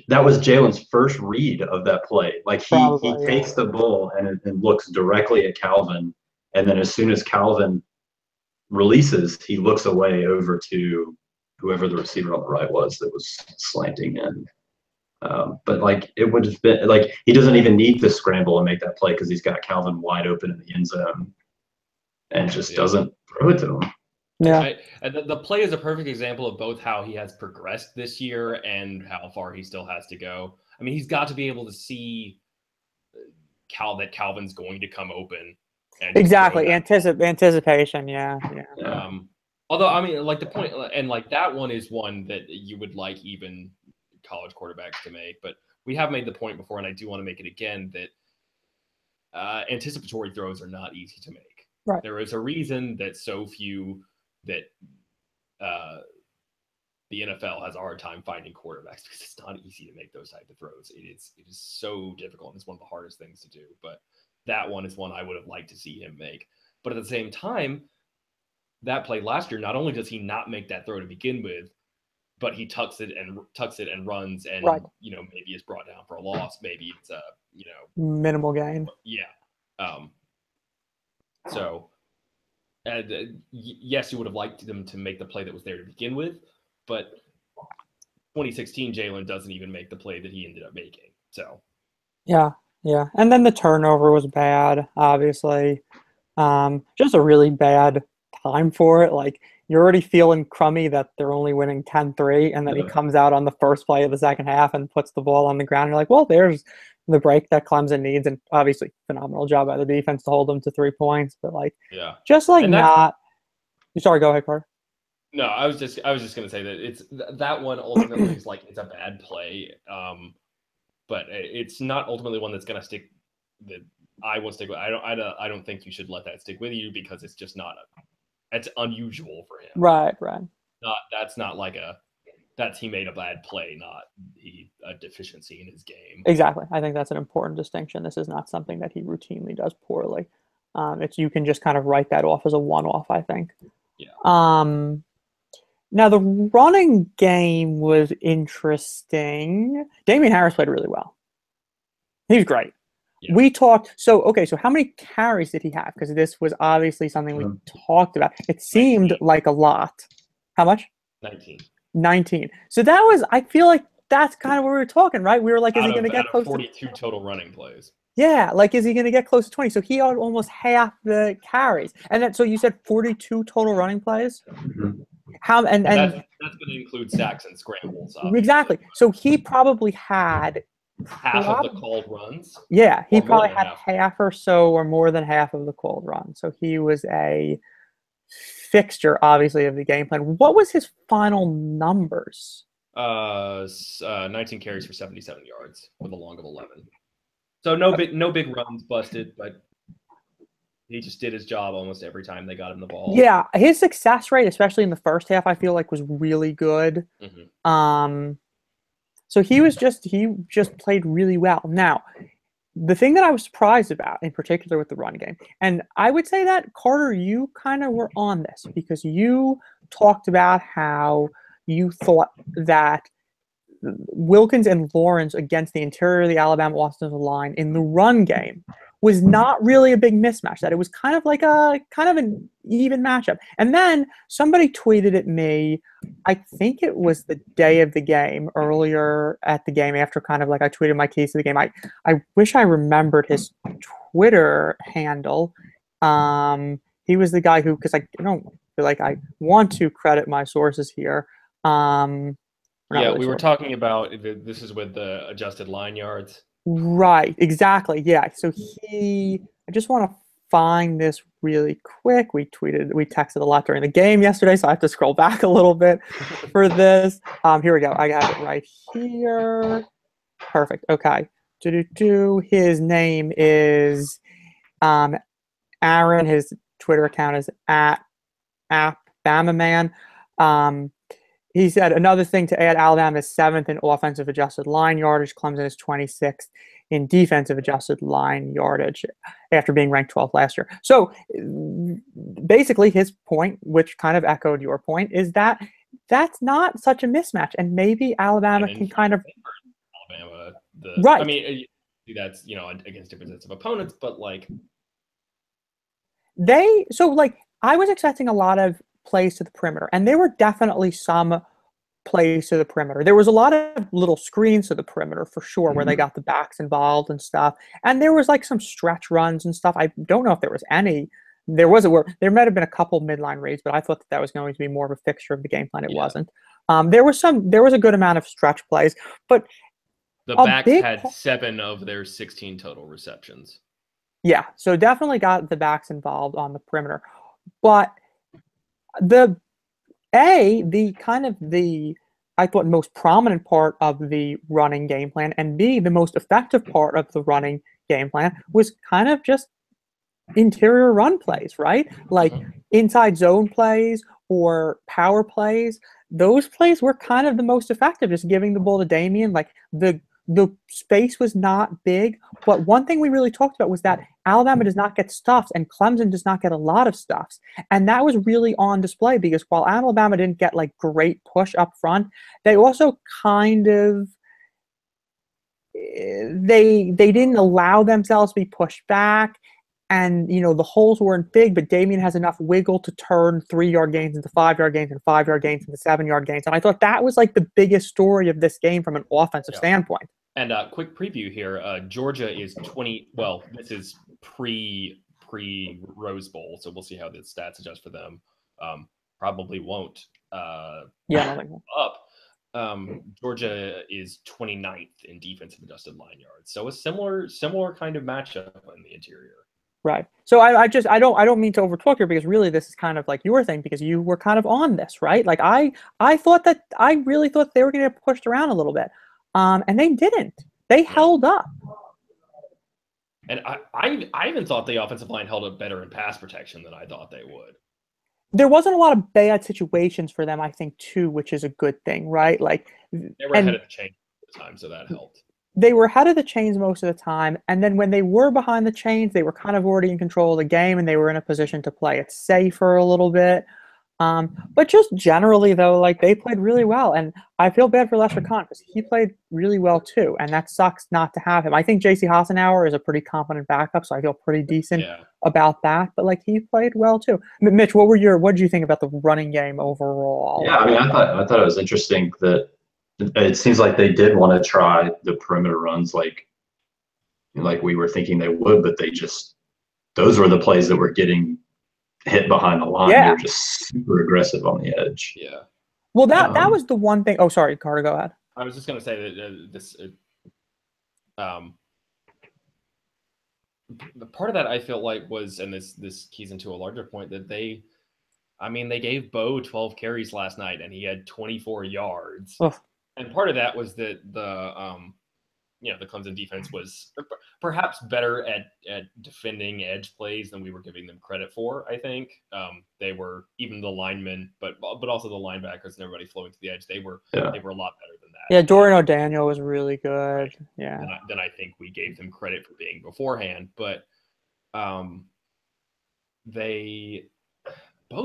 that was Jalen's first read of that play. Like he takes the ball and looks directly at Calvin, and then as soon as Calvin releases, he looks away over to whoever the receiver on the right was that was slanting in. But like it would have been like he doesn't even need to scramble and make that play because he's got Calvin wide open in the end zone and just doesn't throw it to him. Yeah, and the play is a perfect example of both how he has progressed this year and how far he still has to go. I mean, he's got to be able to see that Calvin's going to come open. Exactly, anticipation. Yeah. Although I mean, like the point, and like that one is one that you would like even college quarterbacks to make, but we have made the point before, and I do want to make it again that anticipatory throws are not easy to make. Right. There is a reason that so few that the NFL has a hard time finding quarterbacks because it's not easy to make those type of throws. It is so difficult, and it's one of the hardest things to do. But that one is one I would have liked to see him make. But at the same time, that play last year, not only does he not make that throw to begin with, but he tucks it and runs and maybe is brought down for a loss. Maybe it's a minimal gain. Yeah. So, yes, you would have liked them to make the play that was there to begin with, but 2016 Jalen doesn't even make the play that he ended up making. So, yeah, and then the turnover was bad. Obviously, just a really bad time for it. Like you're already feeling crummy that they're only winning 10-3, and then he comes out on the first play of the second half and puts the ball on the ground. You're like, well, there's the break that Clemson needs, and obviously phenomenal job by the defense to hold them to 3 points. But like, Yeah. just like And not. Sorry, go ahead, Carter. No, I was just gonna say that it's that one ultimately is like it's a bad play, but it's not ultimately one that's gonna stick. That I will stick with. I don't think you should let that stick with you because it's just not it's unusual for him. Right. That's not like that's he made a bad play, not a deficiency in his game. Exactly. I think that's an important distinction. This is not something that he routinely does poorly. It's you can just kind of write that off as a one-off, I think. Yeah. Now the running game was interesting. Damian Harris played really well. He was great. Yeah. We talked. So how many carries did he have? Because this was obviously something we talked about. It seemed 19. like a lot. How much? 19. So that was. I feel like that's kind of where we were talking, right? We were like, is he going to get close 42 total running plays? Yeah, like is he going to get close to 20? So he had almost half the carries, and then so you said 42 total running plays. Mm-hmm. How and that's going to include sacks and scrambles. Obviously. Exactly. So he probably had half of the called runs. Yeah, he probably had half or so, or more than half of the called runs. So he was a fixture, obviously, of the game plan. What was his final numbers? 19 carries for 77 yards with a long of 11. So no big runs busted, but he just did his job almost every time they got him the ball. Yeah, his success rate, especially in the first half, I feel like was really good. Mm-hmm. So he just played really well. Now, the thing that I was surprised about, in particular with the run game, and I would say that, Carter, you kind of were on this because you talked about how you thought that Wilkins and Lawrence against the interior of the Alabama offensive line in the run game was not really a big mismatch, that it was kind of like an even matchup. And then somebody tweeted at me, I think it was the day of the game, earlier at the game, after kind of like I tweeted my keys to the game. I wish I remembered his Twitter handle. He was the guy who, because I don't feel like I want to credit my sources here. Yeah, we were talking about this is with the adjusted line yards. Right, exactly. Yeah. So I just want to find this really quick. We texted a lot during the game yesterday, so I have to scroll back a little bit for this. Here we go. I got it right here. Perfect. Okay. His name is Aaron. His Twitter account is at @BamaMan. He said another thing to add: Alabama is 7th in offensive adjusted line yardage. Clemson is 26th in defensive adjusted line yardage after being ranked 12th last year. So basically, his point, which kind of echoed your point, is that that's not such a mismatch, and maybe Alabama can kind of right. I mean, that's against different sets of opponents, but like I was expecting a lot of plays to the perimeter, and there were definitely some plays to the perimeter. There was a lot of little screens to the perimeter for sure, where they got the backs involved and stuff. And there was like some stretch runs and stuff. I don't know if there was any. There might have been a couple midline reads, but I thought that was going to be more of a fixture of the game plan. It wasn't. There was a good amount of stretch plays, but the backs had 7 of their 16 total receptions. Yeah, so definitely got the backs involved on the perimeter, but the I thought most prominent part of the running game plan, and B, the most effective part of the running game plan, was kind of just interior run plays, right? Like inside zone plays or power plays. Those plays were kind of the most effective, just giving the ball to Damian. Like the space was not big, but one thing we really talked about was that Alabama does not get stuffs and Clemson does not get a lot of stuffs. And that was really on display because while Alabama didn't get like great push up front, they also kind of they didn't allow themselves to be pushed back. And, the holes weren't big, but Damian has enough wiggle to turn 3-yard gains into 5-yard gains and 5-yard gains into 7-yard gains. And I thought that was like the biggest story of this game from an offensive standpoint. And quick preview here. Georgia is 20. Well, this is pre Rose Bowl, so we'll see how the stats adjust for them. Probably won't. I don't think up. Georgia is 29th in defensive adjusted line yards. So a similar kind of matchup in the interior. Right. So I don't mean to overtalk here because really this is kind of like your thing because you were kind of on this, right? Like I really thought they were going to get pushed around a little bit. And they didn't. They held up. And I even thought the offensive line held up better in pass protection than I thought they would. There wasn't a lot of bad situations for them, I think, too, which is a good thing, right? Like they were ahead of the chain at the time, so that helped. They were ahead of the chains most of the time, and then when they were behind the chains, they were kind of already in control of the game, and they were in a position to play it safer a little bit. But just generally, though, like they played really well, and I feel bad for Lester Kahn because he played really well too, and that sucks not to have him. I think J.C. Hassenauer is a pretty competent backup, so I feel pretty decent about that. But like he played well too. Mitch, what did you think about the running game overall? Yeah, I mean, I thought it was interesting that it seems like they did want to try the perimeter runs like we were thinking they would, but those were the plays that were getting hit behind the line. Yeah. They're just super aggressive on the edge. Yeah. Well, that was the one thing. Oh, sorry, Carter, go ahead. I was just going to say that the part of that I felt like was, and this keys into a larger point, that they gave Bo 12 carries last night and he had 24 yards. Ugh. And part of that was that the Clemson defense was perhaps better at defending edge plays than we were giving them credit for. I think they were, even the linemen, but also the linebackers and everybody flowing to the edge. They were a lot better than that. Yeah, Dorian O'Daniel was really good. Right. Yeah. Then I think we gave them credit for being beforehand, but Bo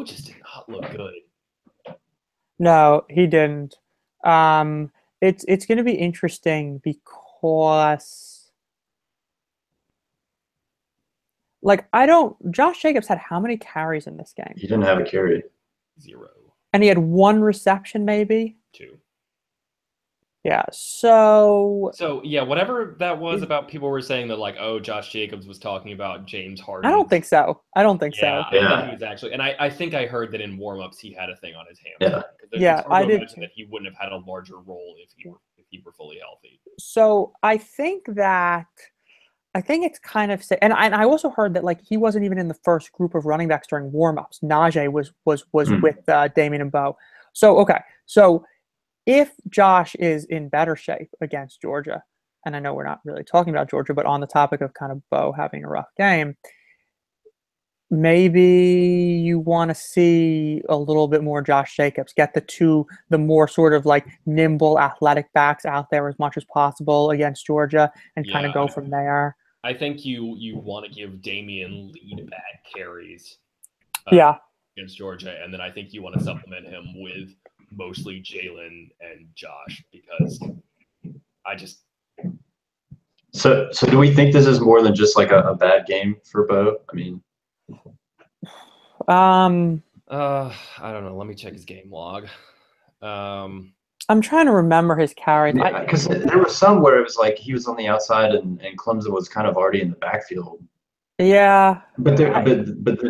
just did not look good. No, he didn't. It's going to be interesting because, like, Josh Jacobs had how many carries in this game? He didn't have a carry. 0. And he had 1 reception, maybe? 2. Yeah, so yeah, whatever that was about, people were saying that, like, oh, Josh Jacobs was talking about James Harden. I don't think so. I think he was actually, and I think I heard that in warm-ups he had a thing on his hamstring. Yeah, I did. That he wouldn't have had a larger role if he were fully healthy. So I think it's kind of, and I also heard that like he wasn't even in the first group of running backs during warm-ups. Najee was with Damien and Bo. So okay, so if Josh is in better shape against Georgia, and I know we're not really talking about Georgia, but on the topic of kind of Bo having a rough game, maybe you want to see a little bit more Josh Jacobs, get the more sort of like nimble athletic backs out there as much as possible against Georgia and kind of go from there. I think you want to give Damien lead back carries against Georgia, and then I think you want to supplement him with mostly Jalen and Josh, because I just... So do we think this is more than just like a bad game for Bo? I mean... I don't know. Let me check his game log. I'm trying to remember his carries. Yeah, because there were some where it was like he was on the outside and Clemson was kind of already in the backfield. Yeah. But then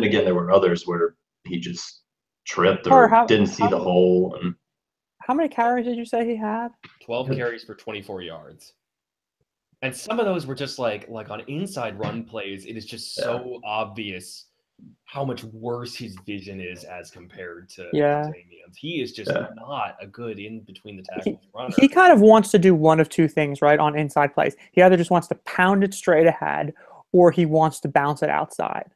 again, there were others where he just tripped or didn't see the hole. And how many carries did you say he had? 12 carries for 24 yards. And some of those were just like on inside run plays. It is just so obvious how much worse his vision is as compared to Damien's. He is just not a good in between the tackles runner. He kind of wants to do one of two things, right, on inside plays. He either just wants to pound it straight ahead or he wants to bounce it outside.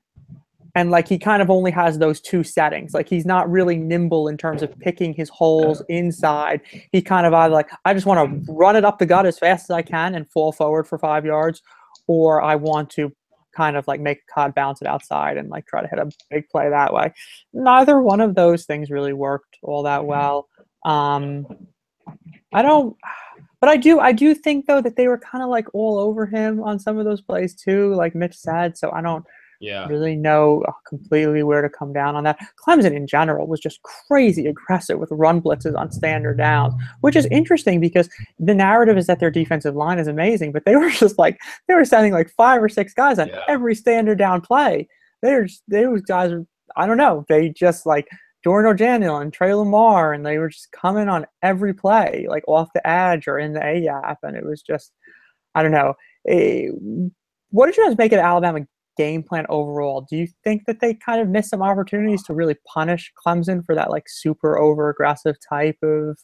And like he kind of only has those two settings. Like he's not really nimble in terms of picking his holes inside. He kind of either like, I just want to run it up the gut as fast as I can and fall forward for 5 yards, or I want to kind of like make a cut, bounce it outside, and like try to hit a big play that way. Neither one of those things really worked all that well. But I do think though that they were kind of like all over him on some of those plays too, like Mitch said. So I don't really know completely where to come down on that. Clemson in general was just crazy aggressive with run blitzes on standard downs, which is interesting because the narrative is that their defensive line is amazing, but they were just like, they were sending like 5 or 6 guys on every standard down play. Those guys are, I don't know, they just like, Jordan O'Daniel and Trey Lamar, and they were just coming on every play, like off the edge or in the A-gap, and it was just, I don't know. What did you guys make of the Alabama game plan overall? Do you think that they kind of missed some opportunities to really punish Clemson for that like super over aggressive type of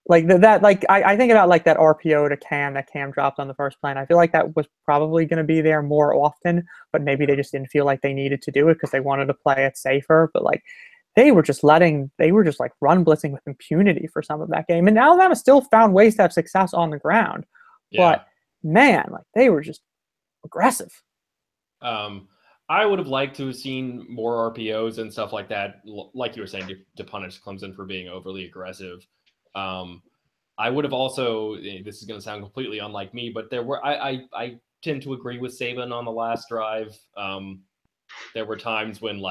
like that like I think about like that RPO to Cam that Cam dropped on the first play, and I feel like that was probably going to be there more often, but maybe they just didn't feel like they needed to do it because they wanted to play it safer. But like they were just like run blitzing with impunity for some of that game, and Alabama still found ways to have success on the ground. Yeah. But man, like they were just aggressive. I would have liked to have seen more RPOs and stuff like that, like you were saying, to punish Clemson for being overly aggressive. I would have also, this is going to sound completely unlike me, but I tend to agree with Saban on the last drive. There were times when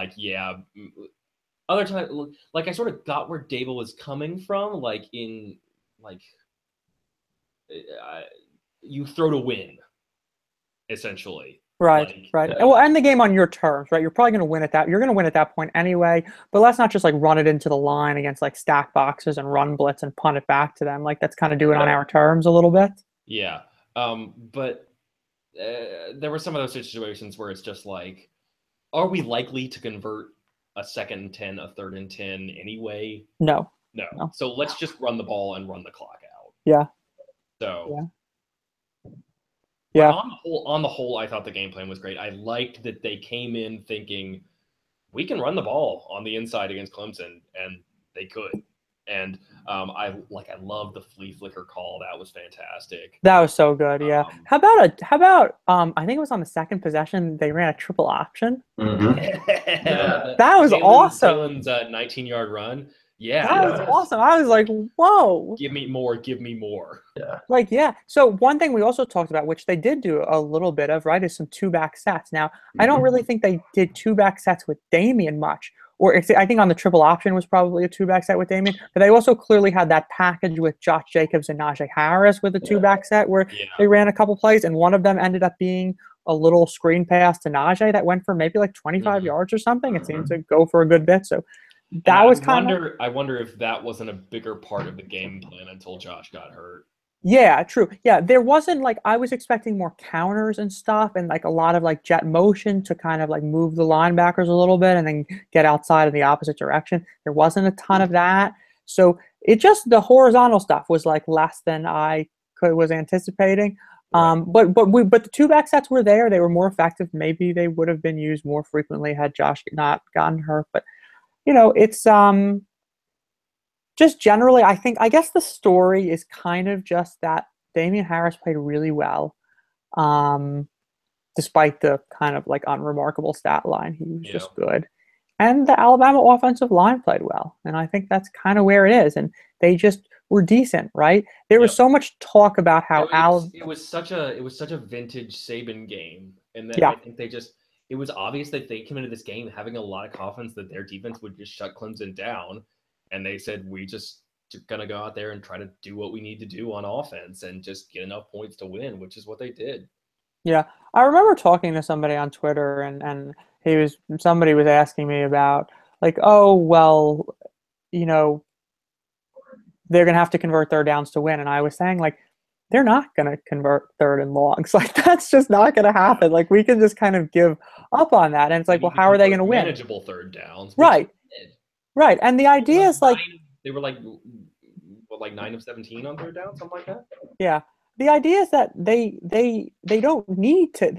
other times, like I sort of got where Dable was coming from, like you throw to win, essentially. Right. Well, end the game on your terms, right? You're probably going to win at that. You're going to win at that point anyway. But let's not just like run it into the line against like stack boxes and run blitz and punt it back to them. Like that's kind of do it on our terms a little bit. Yeah. But there were some of those situations where it's just like, are we likely to convert a 2nd and 10, a 3rd and 10 anyway? No. So let's just run the ball and run the clock out. Yeah. So. Yeah. On the whole, I thought the game plan was great. I liked that they came in thinking we can run the ball on the inside against Clemson, and they could. And I love the flea flicker call. That was fantastic. That was so good. Yeah. How about I think it was on the second possession they ran a triple option. Yeah. That was awesome. Jalen's 19-yard run. Yeah, that was awesome. I was like, whoa. Give me more. Yeah. So one thing we also talked about, which they did do a little bit of, right, is some 2-back sets. Now, I don't really think they did 2-back sets with Damian much. Or I think on the triple option was probably a 2-back set with Damian. But they also clearly had that package with Josh Jacobs and Najee Harris with a 2-back set where they ran a couple plays, and one of them ended up being a little screen pass to Najee that went for maybe like 25 yards or something. It seemed to go for a good bit. So that was kind of. I wonder if that wasn't a bigger part of the game plan until Josh got hurt. Yeah, true. Yeah, there wasn't like I was expecting more counters and stuff, and like a lot of like jet motion to kind of like move the linebackers a little bit and then get outside in the opposite direction. There wasn't a ton of that, so it just the horizontal stuff was like less than I was anticipating. But the 2-back sets were there. They were more effective. Maybe they would have been used more frequently had Josh not gotten hurt, but. It's just generally, I guess the story is kind of just that Damian Harris played really well, despite the kind of like unremarkable stat line. He was just good. And the Alabama offensive line played well. And I think that's kind of where it is. And they just were decent, right? There was so much talk about how it was such a vintage Saban game. And then I think it was obvious that they came into this game having a lot of confidence that their defense would just shut Clemson down. And they said, we just going to go out there and try to do what we need to do on offense and just get enough points to win, which is what they did. Yeah. I remember talking to somebody on Twitter and somebody was asking me about like, oh, well, they're going to have to convert 3rd downs to win. And I was saying like, they're not going to convert 3rd and longs. Like that's just not going to happen. Like we can just kind of give up on that. And it's like, well, how are they going to win? Manageable 3rd downs. Right. Right. And the idea is like, they were like 9 of 17 on 3rd down, something like that. Yeah. The idea is that they don't need to.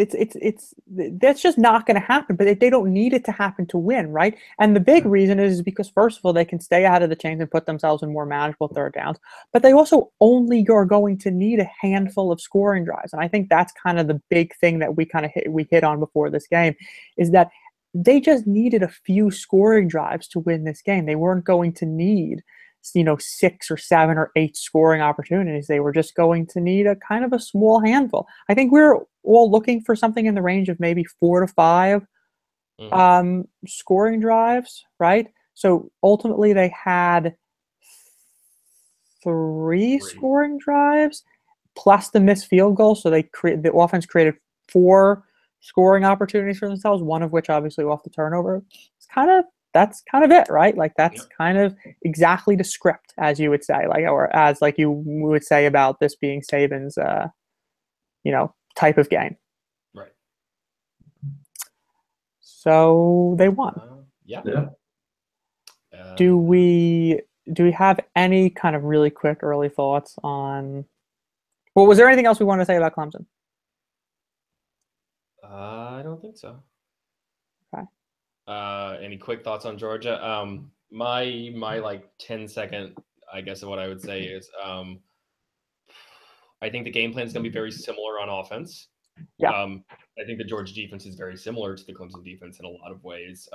That's just not going to happen. But they don't need it to happen to win, right? And the big reason is because first of all, they can stay ahead of the chains and put themselves in more manageable 3rd downs. But they also only are going to need a handful of scoring drives, and I think that's kind of the big thing that we hit on before this game, is that they just needed a few scoring drives to win this game. They weren't going to need 6 or 7 or 8 scoring opportunities. They were just going to need a kind of a small handful. I think we're all looking for something in the range of maybe 4 to 5 scoring drives, right? So ultimately they had 3 scoring drives plus the missed field goal. So the offense created 4 scoring opportunities for themselves, one of which obviously off the turnover. It's kind of that's kind of it, right? Like that's Yep. kind of exactly the script, as you would say, like, or as like you would say about this being Saban's, type of game. Right. So they won. Yeah. Yeah. Do we have any kind of really quick early thoughts on? Well, was there anything else we wanted to say about Clemson? I don't think so. Okay. Any quick thoughts on Georgia? My like 10-second, I guess, of what I would say is, I think the game plan is going to be very similar on offense. Yeah. I think the Georgia defense is very similar to the Clemson defense in a lot of ways.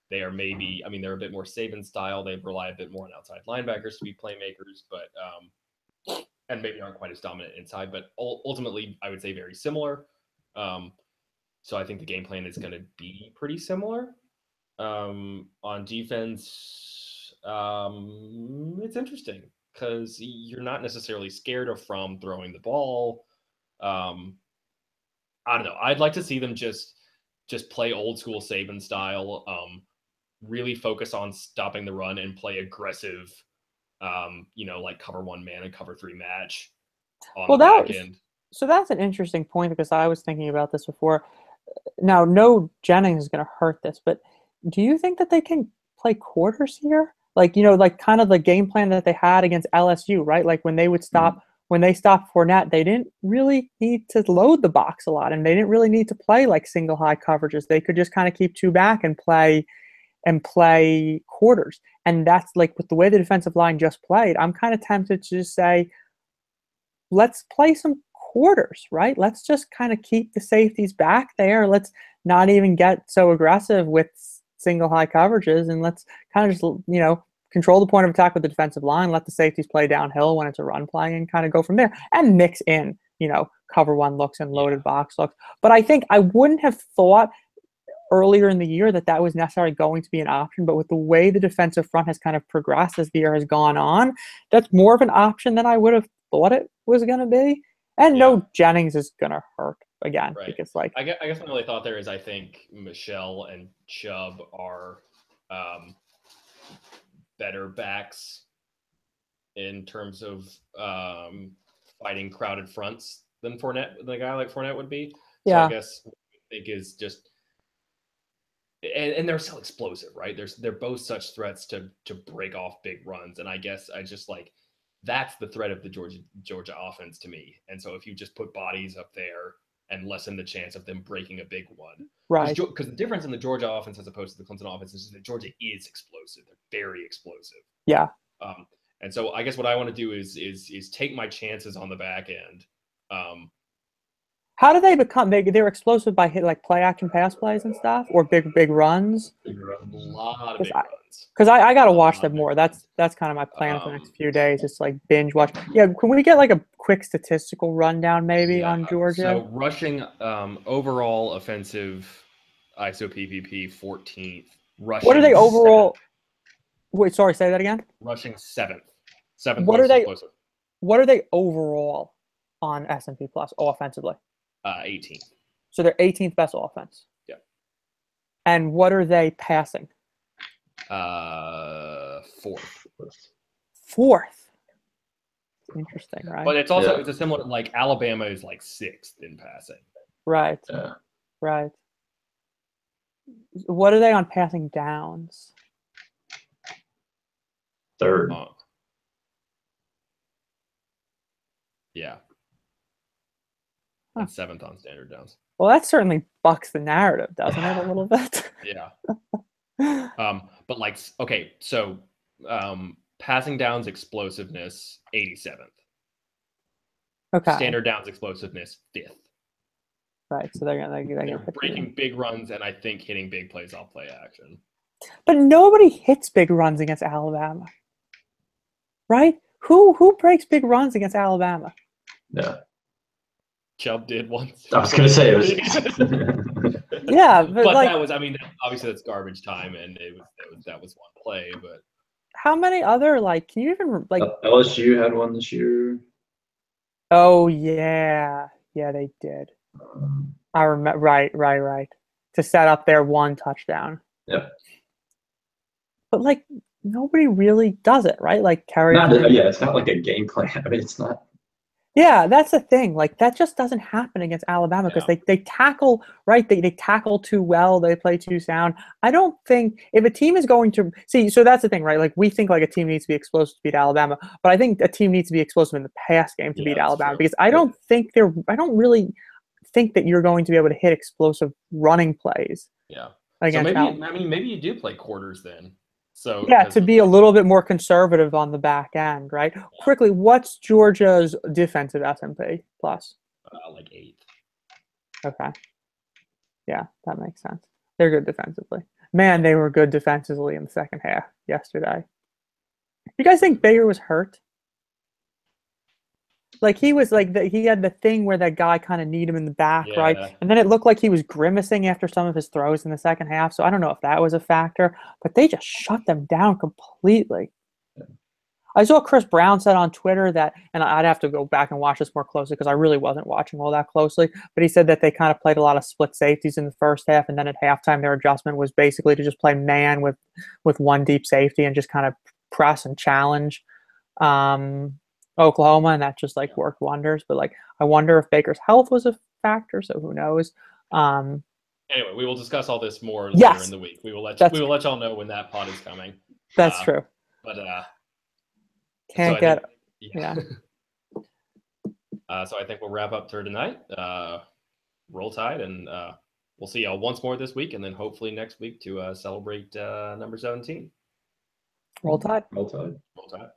They are maybe, I mean, they're a bit more Saban style. They rely a bit more on outside linebackers to be playmakers, but and maybe aren't quite as dominant inside. But ultimately, I would say very similar. So I think the game plan is going to be pretty similar. On defense, it's interesting because you're not necessarily scared of Fromm throwing the ball. I don't know. I'd like to see them just play old school Saban style. Really focus on stopping the run and play aggressive. Like cover 1 man and cover 3 match on the back end. So that's an interesting point because I was thinking about this before. Now, no Jennings is going to hurt this, but do you think that they can play quarters here? Like, like kind of the game plan that they had against LSU, right? Like when they would stop, when they stopped Fournette, they didn't really need to load the box a lot, and they didn't really need to play like single high coverages. They could just kind of keep 2 back and play quarters. And that's like with the way the defensive line just played, I'm kind of tempted to just say, let's play some quarters, right? Let's just kind of keep the safeties back there. Let's not even get so aggressive with single high coverages, and let's kind of just, control the point of attack with the defensive line, let the safeties play downhill when it's a run play, and kind of go from there and mix in, cover 1 looks and loaded box looks. But I think I wouldn't have thought earlier in the year that was necessarily going to be an option, but with the way the defensive front has kind of progressed as the year has gone on, that's more of an option than I would have thought it was going to be. And no Jennings is going to hurt again, right. Because like I guess my only thought there is I think Michelle and Chubb are better backs in terms of fighting crowded fronts than a guy like Fournette would be. So I guess what I think is just, and they're so explosive, right? They're both such threats to break off big runs, and I guess I just like that's the threat of the Georgia offense to me. And so if you just put bodies up there and lessen the chance of them breaking a big one, right? Because the difference in the Georgia offense as opposed to the Clemson offense is that Georgia is explosive. They're very explosive. Yeah. And so I guess what I want to do is take my chances on the back end. How do they become big? They're explosive by hit like play action pass plays and stuff, or big runs. A lot of big runs. Because I gotta watch them more. That's kind of my plan for the next few days. Just like binge watch. Yeah, can we get like a quick statistical rundown maybe on Georgia? So rushing, overall offensive ISO PPP 14th. Rushing. What are they overall? 7th. Wait, sorry, say that again. Rushing 7th. 7th. What are they? Explosive. What are they overall on S&P Plus offensively? 18th. So they're 18th best offense. Yeah. And what are they passing? 4th. 4th. Interesting, right? But it's also it's a similar, like Alabama is like 6th in passing. Right. Yeah. Right. What are they on passing downs? 3rd. Yeah. And 7th on standard downs. Well, that certainly bucks the narrative, doesn't it, a little bit? Yeah. But like, okay, so passing downs explosiveness 87th. Okay. Standard downs explosiveness 5th. Right. So they're breaking big runs and I think hitting big plays off play action. But nobody hits big runs against Alabama. Right? Who breaks big runs against Alabama? Yeah. Chubb did once. I was gonna say it was. Yeah, but like, that was, I mean, obviously that's garbage time, and that was one play. But how many other can you even like? LSU had one this year. Oh yeah, they did. I remember. Right. To set up their one touchdown. Yeah. but like nobody really does it, right? Like Kerry. Yeah, it's not like a game plan. I mean, it's not. Yeah, that's the thing. Like that just doesn't happen against Alabama because they tackle right. They tackle too well. They play too sound. I don't think if a team is going to see. So that's the thing, right? Like we think like a team needs to be explosive to beat Alabama, but I think a team needs to be explosive in the pass game to beat Alabama because I don't think they're. I don't really think that you're going to be able to hit explosive running plays. Yeah. So Against maybe you do play quarters then. So yeah, to be a little bit more conservative on the back end, right? Yeah. Quickly, what's Georgia's defensive S&P plus? Like 8. Okay. Yeah, that makes sense. They're good defensively. Man, they were good defensively in the second half yesterday. You guys think Baker was hurt? Like he was like he had the thing where that guy kind of kneed him in the back, right? And then it looked like he was grimacing after some of his throws in the second half. So I don't know if that was a factor, but they just shut them down completely. I saw Chris Brown said on Twitter that, and I'd have to go back and watch this more closely because I really wasn't watching all that closely, but he said that they kind of played a lot of split safeties in the first half, and then at halftime their adjustment was basically to just play man with one deep safety and just kind of press and challenge Oklahoma, and that just like worked wonders. But like I wonder if Baker's health was a factor, so who knows. Anyway, we will discuss all this more later in the week. We will let y'all know when that pod is coming. That's true. But can't get so I think we'll wrap up for tonight. Roll Tide, and we'll see y'all once more this week, and then hopefully next week to celebrate number 17. Roll Tide. Roll Tide. Roll Tide.